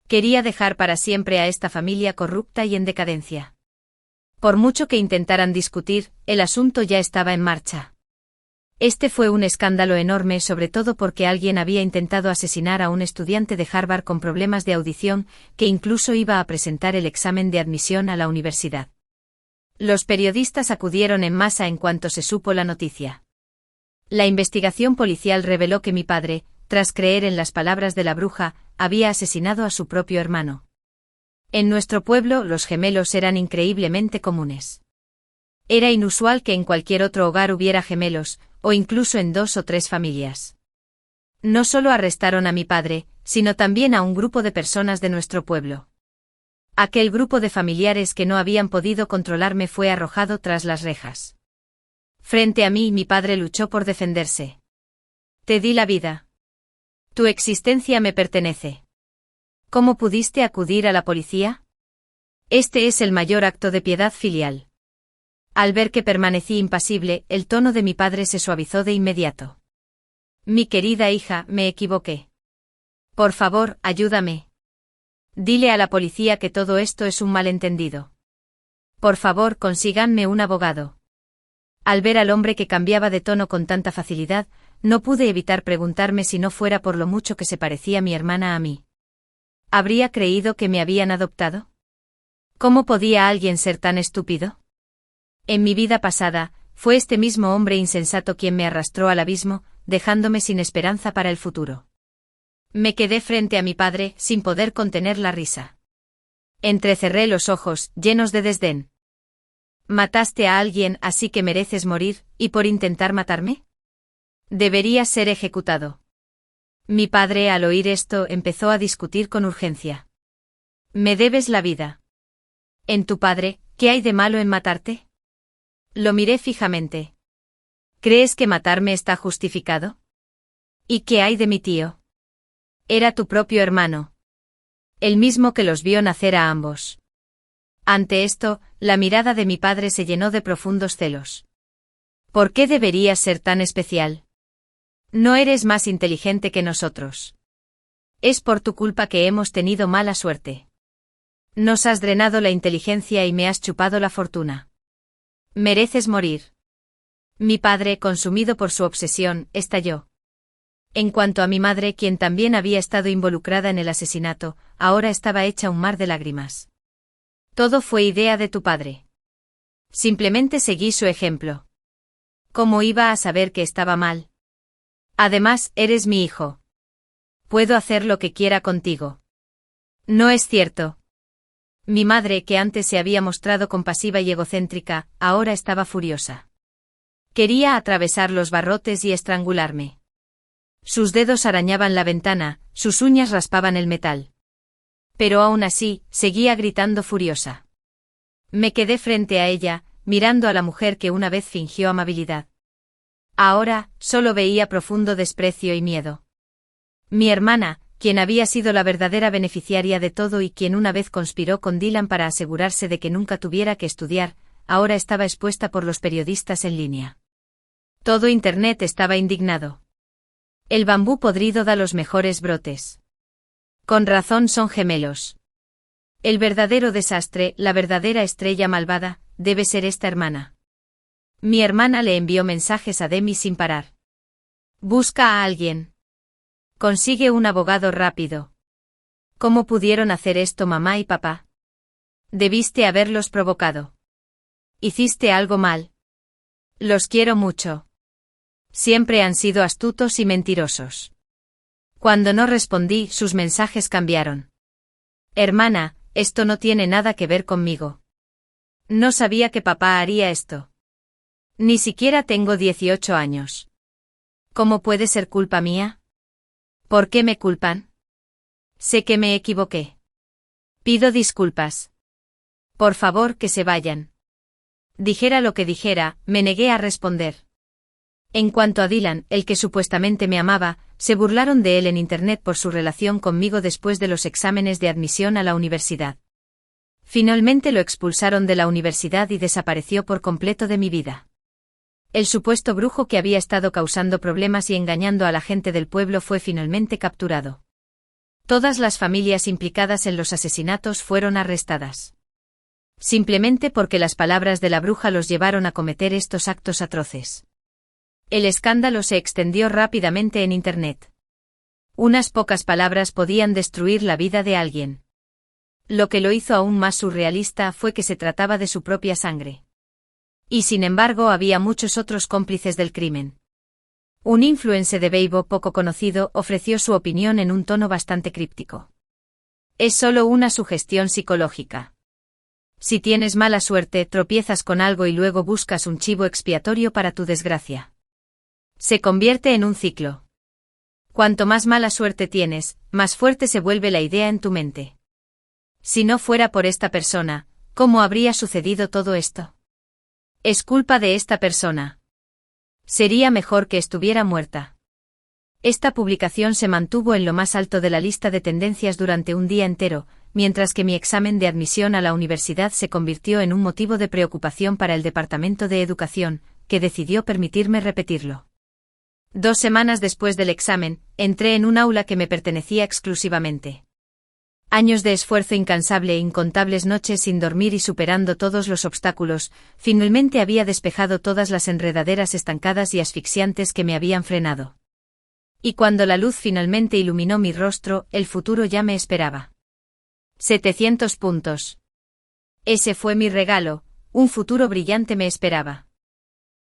Speaker 1: Quería dejar para siempre a esta familia corrupta y en decadencia. Por mucho que intentaran discutir, el asunto ya estaba en marcha. Este fue un escándalo enorme, sobre todo porque alguien había intentado asesinar a un estudiante de Harvard con problemas de audición, que incluso iba a presentar el examen de admisión a la universidad. Los periodistas acudieron en masa en cuanto se supo la noticia. La investigación policial reveló que mi padre, tras creer en las palabras de la bruja, había asesinado a su propio hermano. En nuestro pueblo, los gemelos eran increíblemente comunes. Era inusual que en cualquier otro hogar hubiera gemelos, o incluso en 2 o 3 familias. No solo arrestaron a mi padre, sino también a un grupo de personas de nuestro pueblo. Aquel grupo de familiares que no habían podido controlarme fue arrojado tras las rejas. Frente a mí, mi padre luchó por defenderse. Te di la vida. Tu existencia me pertenece. ¿Cómo pudiste acudir a la policía? Este es el mayor acto de piedad filial. Al ver que permanecí impasible, el tono de mi padre se suavizó de inmediato. Mi querida hija, me equivoqué. Por favor, ayúdame. Dile a la policía que todo esto es un malentendido. Por favor, consíganme un abogado. Al ver al hombre que cambiaba de tono con tanta facilidad, no pude evitar preguntarme si no fuera por lo mucho que se parecía mi hermana a mí. ¿Habría creído que me habían adoptado? ¿Cómo podía alguien ser tan estúpido? En mi vida pasada, fue este mismo hombre insensato quien me arrastró al abismo, dejándome sin esperanza para el futuro. Me quedé frente a mi padre, sin poder contener la risa. Entrecerré los ojos, llenos de desdén. ¿Mataste a alguien, así que mereces morir, y por intentar matarme? Deberías ser ejecutado. Mi padre, al oír esto, empezó a discutir con urgencia. Me debes la vida. ¿En tu padre, qué hay de malo en matarte? Lo miré fijamente. ¿Crees que matarme está justificado? ¿Y qué hay de mi tío? Era tu propio hermano. El mismo que los vio nacer a ambos. Ante esto, la mirada de mi padre se llenó de profundos celos. ¿Por qué deberías ser tan especial? No eres más inteligente que nosotros. Es por tu culpa que hemos tenido mala suerte. Nos has drenado la inteligencia y me has chupado la fortuna. Mereces morir. Mi padre, consumido por su obsesión, estalló. En cuanto a mi madre, quien también había estado involucrada en el asesinato, ahora estaba hecha un mar de lágrimas. Todo fue idea de tu padre. Simplemente seguí su ejemplo. ¿Cómo iba a saber que estaba mal? Además, eres mi hijo. Puedo hacer lo que quiera contigo. No es cierto. Mi madre, que antes se había mostrado compasiva y egocéntrica, ahora estaba furiosa. Quería atravesar los barrotes y estrangularme. Sus dedos arañaban la ventana, sus uñas raspaban el metal. Pero aún así, seguía gritando furiosa. Me quedé frente a ella, mirando a la mujer que una vez fingió amabilidad. Ahora, solo veía profundo desprecio y miedo. Mi hermana, quien había sido la verdadera beneficiaria de todo y quien una vez conspiró con Dylan para asegurarse de que nunca tuviera que estudiar, ahora estaba expuesta por los periodistas en línea. Todo Internet estaba indignado. El bambú podrido da los mejores brotes. Con razón son gemelos. El verdadero desastre, la verdadera estrella malvada, debe ser esta hermana. Mi hermana le envió mensajes a Demi sin parar. Busca a alguien. Consigue un abogado rápido. ¿Cómo pudieron hacer esto mamá y papá? Debiste haberlos provocado. Hiciste algo mal. Los quiero mucho. Siempre han sido astutos y mentirosos. Cuando no respondí, sus mensajes cambiaron. Hermana, esto no tiene nada que ver conmigo. No sabía que papá haría esto. Ni siquiera tengo 18 años. ¿Cómo puede ser culpa mía? ¿Por qué me culpan? Sé que me equivoqué. Pido disculpas. Por favor, que se vayan. Dijera lo que dijera, me negué a responder. En cuanto a Dylan, el que supuestamente me amaba, se burlaron de él en Internet por su relación conmigo después de los exámenes de admisión a la universidad. Finalmente lo expulsaron de la universidad y desapareció por completo de mi vida. El supuesto brujo que había estado causando problemas y engañando a la gente del pueblo fue finalmente capturado. Todas las familias implicadas en los asesinatos fueron arrestadas. Simplemente porque las palabras de la bruja los llevaron a cometer estos actos atroces. El escándalo se extendió rápidamente en Internet. Unas pocas palabras podían destruir la vida de alguien. Lo que lo hizo aún más surrealista fue que se trataba de su propia sangre. Y sin embargo había muchos otros cómplices del crimen. Un influencer de Weibo poco conocido ofreció su opinión en un tono bastante críptico. Es solo una sugestión psicológica. Si tienes mala suerte, tropiezas con algo y luego buscas un chivo expiatorio para tu desgracia. Se convierte en un ciclo. Cuanto más mala suerte tienes, más fuerte se vuelve la idea en tu mente. Si no fuera por esta persona, ¿cómo habría sucedido todo esto? Es culpa de esta persona. Sería mejor que estuviera muerta. Esta publicación se mantuvo en lo más alto de la lista de tendencias durante un día entero, mientras que mi examen de admisión a la universidad se convirtió en un motivo de preocupación para el Departamento de Educación, que decidió permitirme repetirlo. 2 semanas después del examen, entré en un aula que me pertenecía exclusivamente. Años de esfuerzo incansable e incontables noches sin dormir y superando todos los obstáculos, finalmente había despejado todas las enredaderas estancadas y asfixiantes que me habían frenado. Y cuando la luz finalmente iluminó mi rostro, el futuro ya me esperaba. 700 puntos. Ese fue mi regalo, un futuro brillante me esperaba.